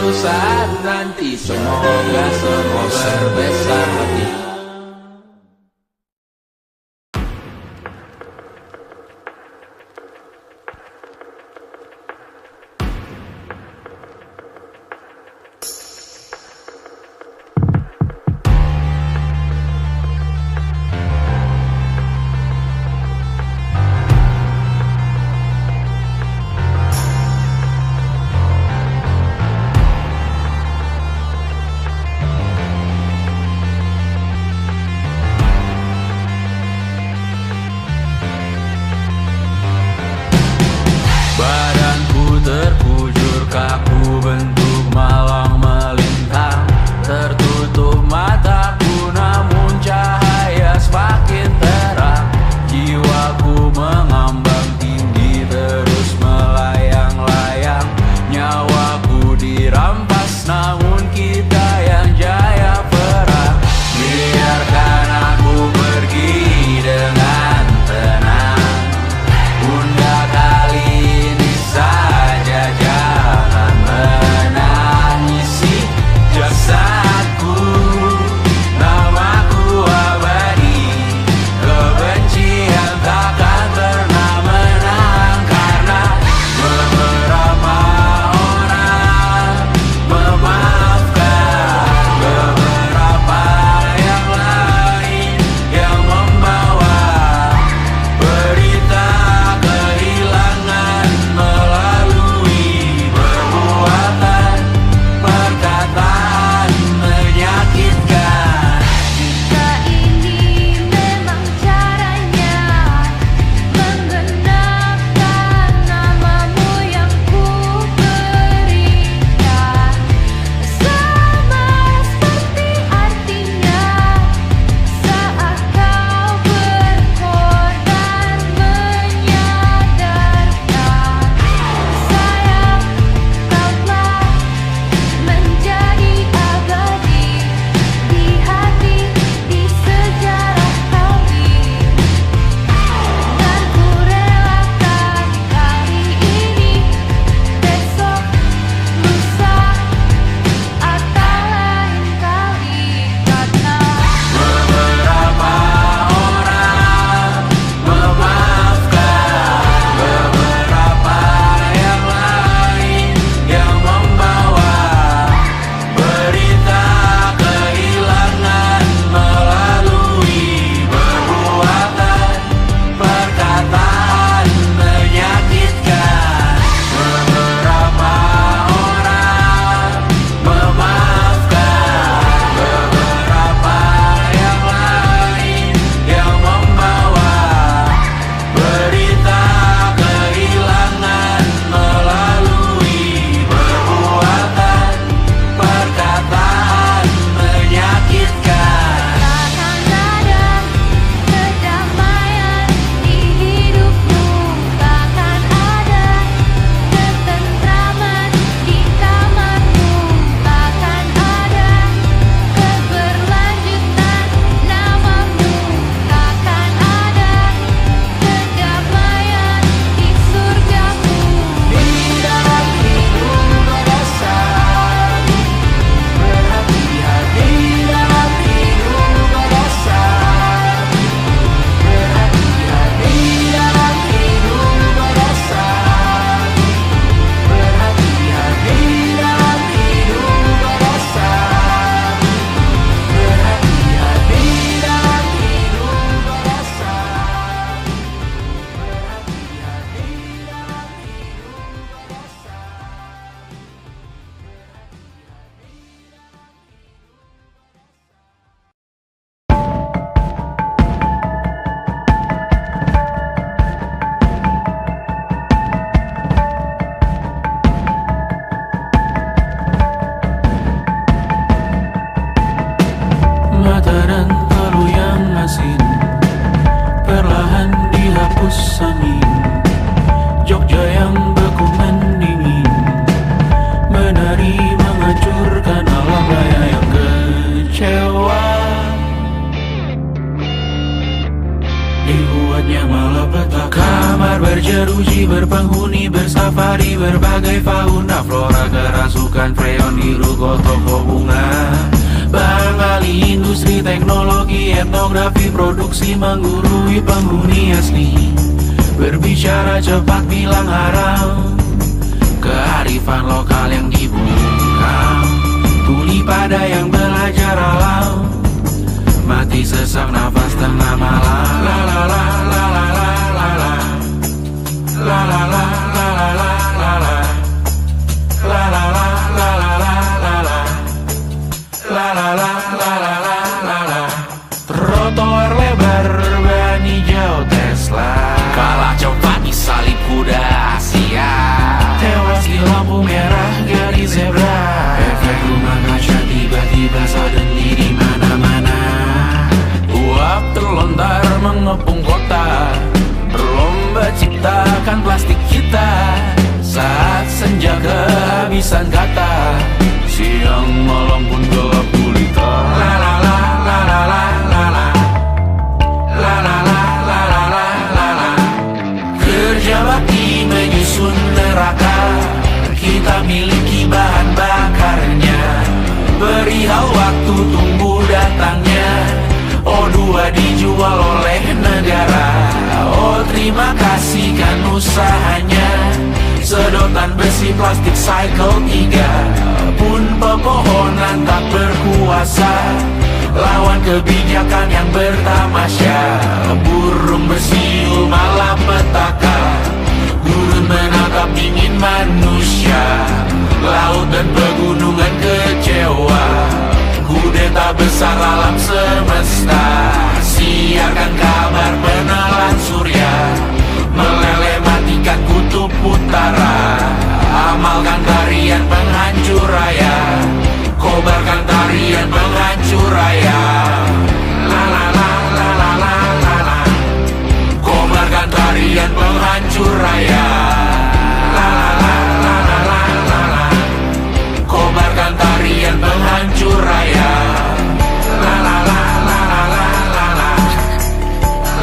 S1: suatu saat nanti. Semoga semua berbesar hati. Badanku terkujur kaku bentuk malang melintang. Tertutup mataku namun cahaya semakin terang. Jiwaku mengambang tinggi terus melayang-layang. Nyawaku dirampas namun kita yang jaya perang. Biarkan aku pergi dengan tenang. Bunda kali ini saja jangan menangisi jasadku. Namaku abadi, kebencian takkan pernah menang. Karena beberapa orang memaafkan, beberapa yang lain yang membawa berita kehilangan melalui perbuatan, perkataan menyakitkan.
S4: Jika ini memang caranya menggenapkan namamu yang ku berikan, sama seperti artinya saat kau berkorban menyadarkan. Sayang, kau telah menjadi abadi di hati, di sejarah kami. Dan ku relakan kali ini, besok, lusa, atau lain kali. Karena
S1: Beberapa orang memaafkan, beberapa yang lain yang membawa berita kehilangan melalui perbuatan, perkataan menyakitkan. Beberapa orang memaafkan, beberapa yang lain yang membawa berita kehilangan melalui perbuatan, perkataan menyakitkan.
S4: takkan ada kedamaian di hidupmu, takkan ada ketentraman di kamarmu, takkan ada keberlanjutan namamu, takkan ada kedamaian di surgamu.
S1: Di dalam hidup berdasar berhati-hati, dalam hidup berdasar berhati-hati, dalam hidup berdasar berhati-hati, dalam hidup berdasar berhati-hati, dalam hidup berdasar mata dan telu yang asin perlahan dihapus angin. Jogja yang beku mendingin menari menghancurkan alam raya yang kecewa.
S2: dibuatnya malapetaka. Kamar berjeruji, berpenghuni, bersafari, berbagai fauna flora, kerasukan freon, hiruko toko bunga. Bangali industri, teknologi, etnografi, produksi menggurui penghuni asli. Berbicara cepat, bilang haram, kearifan lokal yang dibungkam. Tuli pada yang belajar alam, mati sesak nafas tengah malam. La la la la la la la la. La la la la la la la la. La la la la la la la la. La la la la la la la la. Trotoar lebar ban hijau Tesla,
S1: Kalah cepat disalip kuda Asia.
S2: tewas di lampu merah garis zebra. Efek rumah kaca tiba-tiba suddenly di mana-mana.
S1: Uap terlontar mengepung kota, berlomba ciptakan plastik kita. Saat senja kehabisan kata, siang malam pun gelap gulita.
S2: La la la la la la la la. La la la la la la la la.
S1: Kerja bakti menyusun neraka, kita miliki bahan bakarnya. Perihal waktu tunggu datangnya, O2 dijual oleh negara. Oh terima kasih kan usahanya. Sedotan besi plastik cycle 3 pun pepohonan tak berkuasa lawan kebijakan yang bertamasya. Burung bersiul malapetaka, gurun menatap dingin manusia. Laut dan pegunungan kecewa, kudeta besar alam semesta. Siarkan kabar penelan surya, meleleh matikan kutub utara. Amalkan tarian penghancur raya, kobarkan tarian penghancur raya. La la la la la la la la. Kobarkan tarian penghancur raya. La la la la la la la la. Kobarkan tarian penghancur raya. La la la la la la la la.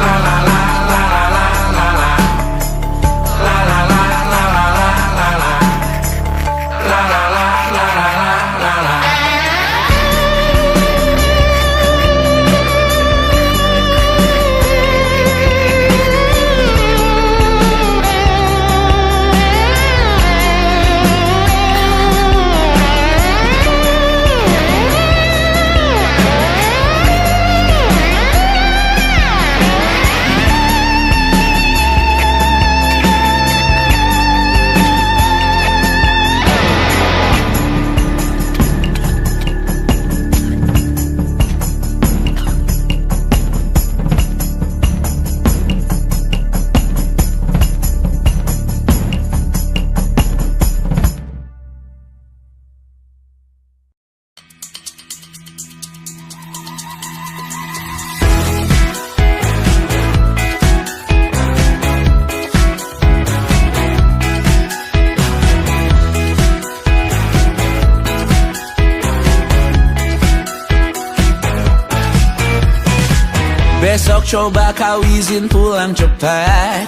S1: La la la la la la la la. La la la la la la la la. La la la la la la la la. Besok coba kau izin pulang cepat,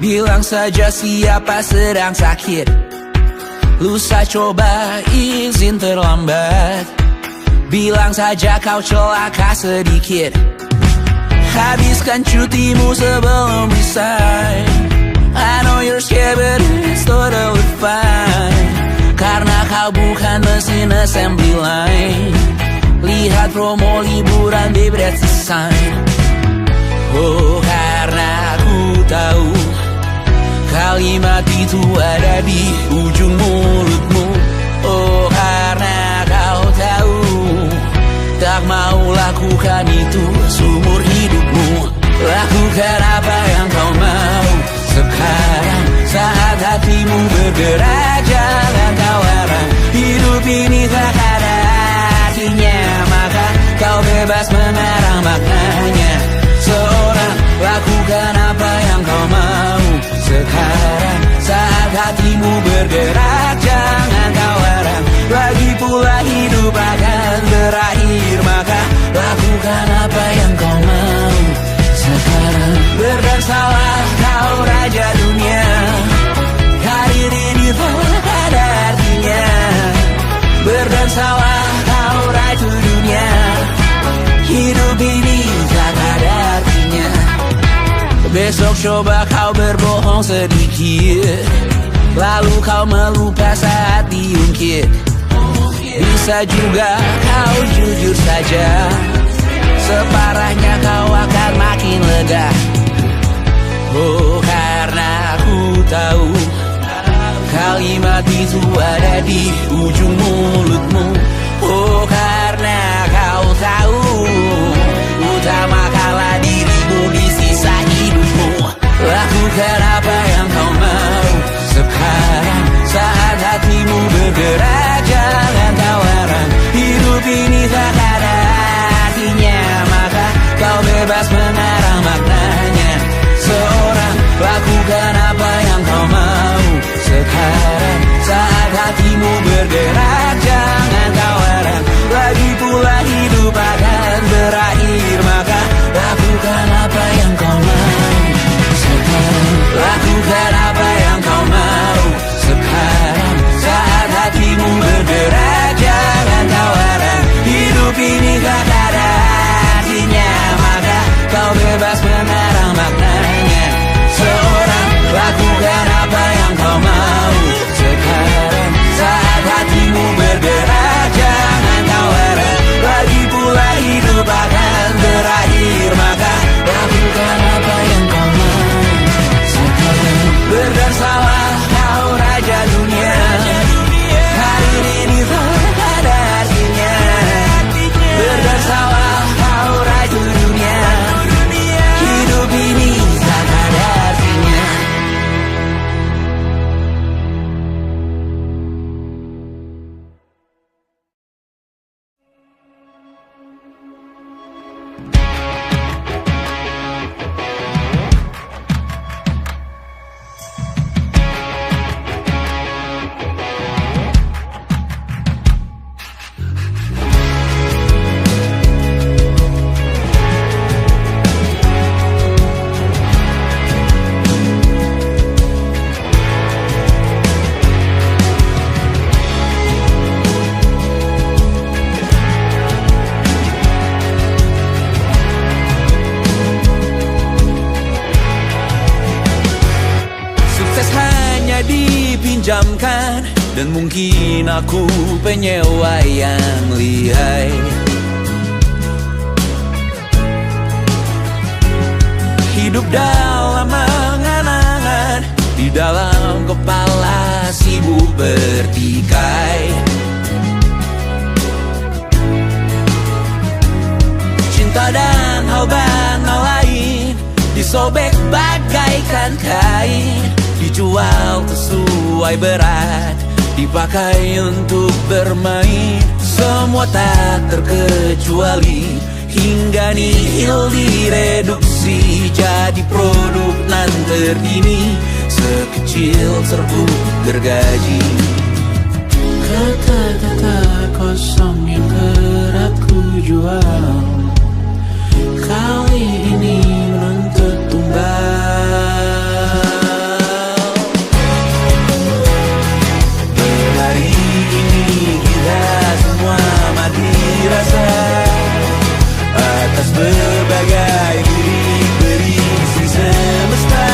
S1: bilang saja siapa sedang sakit. Lusa coba izin terlambat, bilang saja kau celaka sedikit. Habiskan cutimu sebelum resign. I know you're scared but it's totally fine, karena kau bukan mesin assembly line. Lihat promo liburan babe, that's the sign. Oh karena ku tahu kalimat itu ada di ujung mulutmu. Oh karena kau tahu tak mau lakukan itu seumur hidupmu. Lakukan apa yang kau mau sekarang, saat hatimu bergerak. Jangan kau larang, hidup ini tak ada artinya, maka kau bebas mengarang maknanya. Seorang lakukan apa yang kau mau sekarang, saat hatimu bergerak. Jangan kau larang, lagi pula hidup akan berakhir, maka lakukan apa yang kau Besok coba kau berbohong sedikit, lalu kau melupa saat diungkit. Bisa juga kau jujur saja, separahnya kau akan makin lega. Oh, karena aku tahu kalimat itu ada di ujung mulutmu. Oh, karena kau tahu utamakanlah dirimu di sisa hidupmu. Lakukan apa yang kau mau sekarang, saat hatimu bergerak. Jangan tawaran, hidup ini tak ada artinya, maka kau bebas mengarang maknanya. Seorang, lakukan apa yang kau mau sekarang, saat hatimu bergerak. Jangan tawaran, lagi pula hidup akan berakhir, maka lakukan apa yang kau mau sekarang. Lakukan apa yang kau mau sekarang, saat hatimu bergerak. Jangan tawaran, hidup ini gak ada artinya, maka kau bebas mengarang maknanya. Seorang, lakukan apa yang kau mau sekarang, saat hatimu bergerak. Jangan tawaran, lagi pula hidup akan berakhir, maka lakukan apa yang kau mau sekarang. Berdersalah kau raja dunia, hari ini tak ada artinya. Berdersalah kau raja dunia, hidup ini tak ada artinya. Dipinjamkan, dan mungkin aku penyewa yang lihai. Hidup dalam angan-angan, di dalam kepala sibuk bertikai. Cinta dan hal banal lain disobek bagaikan kain, dijual sesuai berat, dipakai untuk bermain. Semua tak terkecuali, hingga nihil direduksi jadi produk nan terdini, sekecil serbuk gergaji. Kata-kata kosong yang kerap ku jual, kali ini menuntut tumbal. Hari ini kita semua mati rasa atas berbagai lirik berisi semesta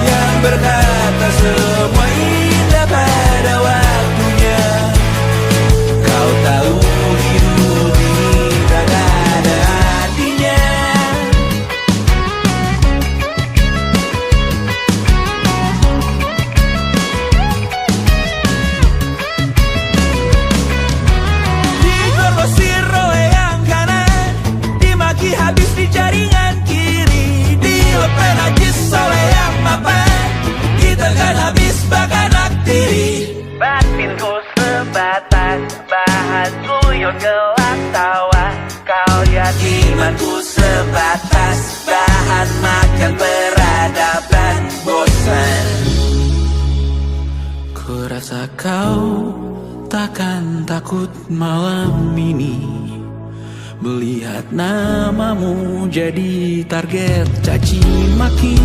S1: yang berkata semua indah pada waktunya. Kau tahu hidup ini tak ada artinya. Digorsir oleh yang kanan, dimaki habis di jaringan kiri, dilepeh najis oleh yang mapan, ditekan habis bahkan diri. Batinku sebatas bahan guyon gelak tawa, kau lihat imanku sebatas bahan makan peradaban bosan. Ku rasa kau takkan takut malam ini melihat namamu jadi target caci maki.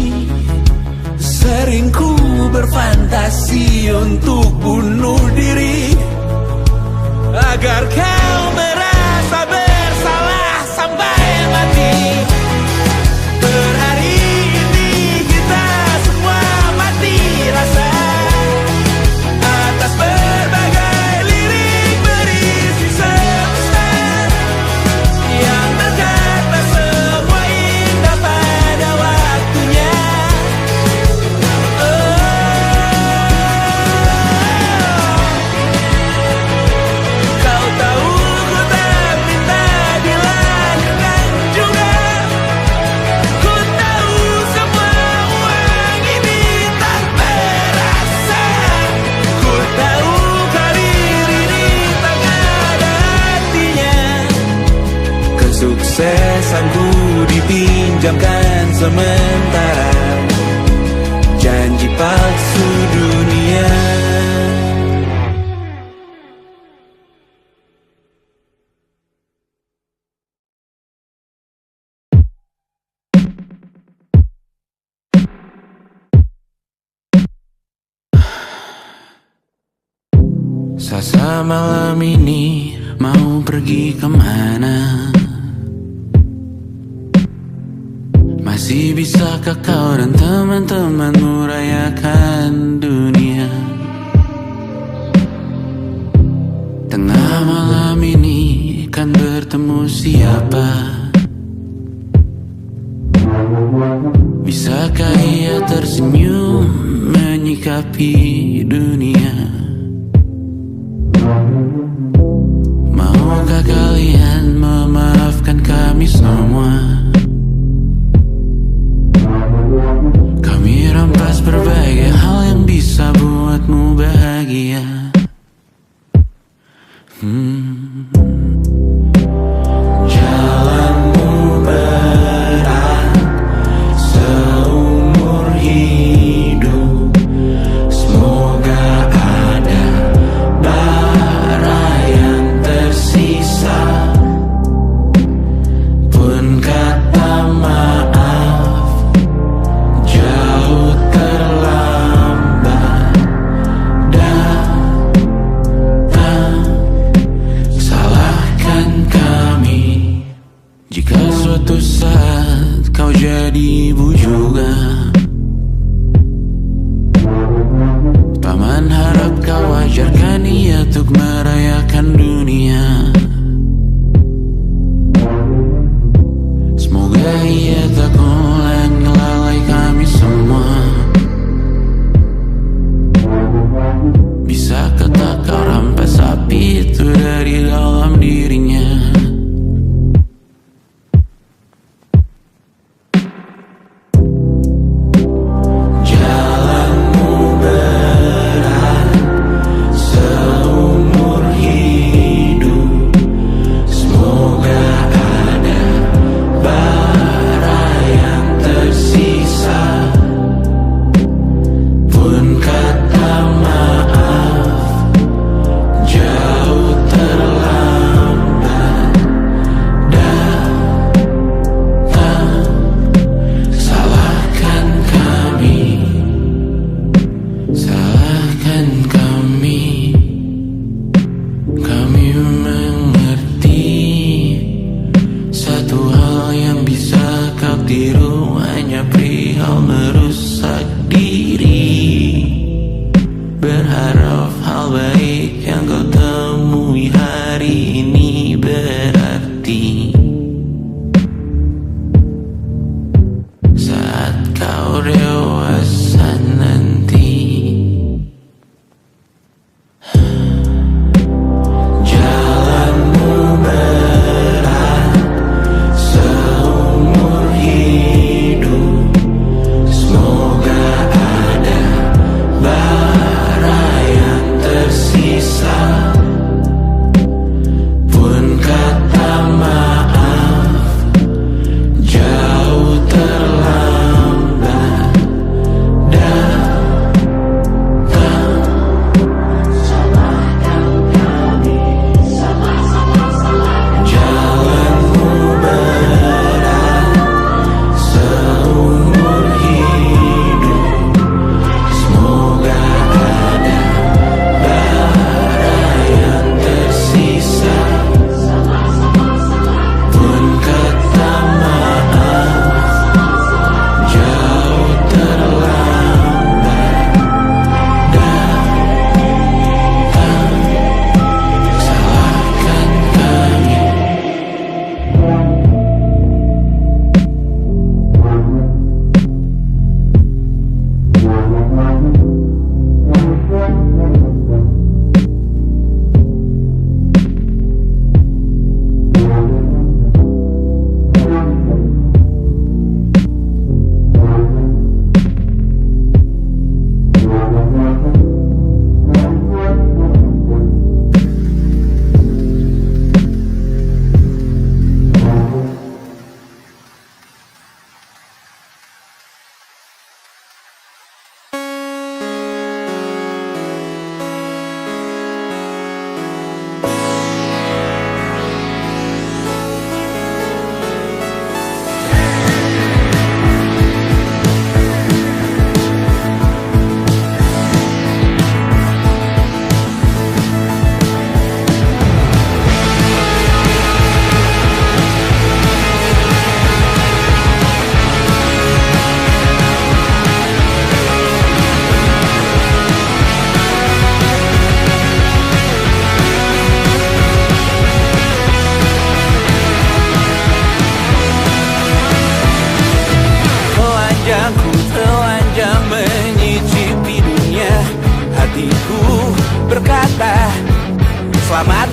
S1: Sering ku berfantasi untuk bunuh diri agar kau merasa bersalah sampai mati. Per hari ucapkan sementara, janji palsu dunia.
S2: Sasa malam ini mau pergi kemana? Masih bisakah kau dan teman-temanmu rayakan dunia? Tengah malam ini kan bertemu siapa? Bisakah ia tersenyum menyikapi dunia? Maukah kalian memaafkan kami semua? Kami rampas berbagai hal yang bisa buatmu bahagia. Jalanmu berat seumur hidup, semoga ada bara yang tersisa. Pun kata maaf jauh terlambat datang. Salahkan kami jika suatu saat kau jadi ibu juga. Paman harap kau ajarkan ia untuk merayakan dunia. Semoga ia tak ulang lalai kami semua. Bisakah tak kau rampas api itu dari dalam dirinya? Jalanmu berat seumur hidup, semoga ada bara yang tersisa. Pun kata maaf jauh terlambat datang. Salahkan kami, salahkan kami. Kami mengerti satu hal yang bisa kau tiru hanya perihal merusak diri. Berharap hal baik yang kau temui hari ini berarti saat kau dewasa nanti. Jalanmu berat seumur hidup,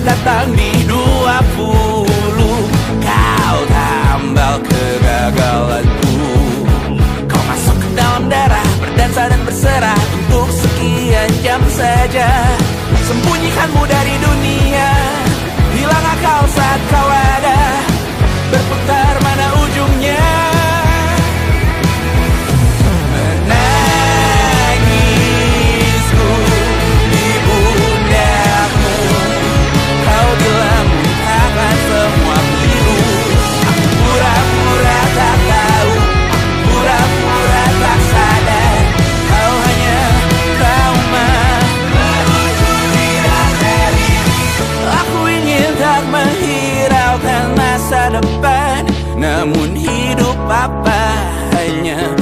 S1: datang di 20. Kau tambal kegagalanku. Kau masuk ke dalam darah, berdansa dan berserah untuk sekian jam saja. Sembunyikanmu dari dunia, hilang akal saat kau ada. Berputar mana ujungnya? Menangisku di pundakmu. Kau bilang akan semua biru. Aku pura-pura tak tahu, pura-pura tak sadar. Kau hanya trauma. Aku ingin tak menghiraukan masa depan, namun hidup apa hanya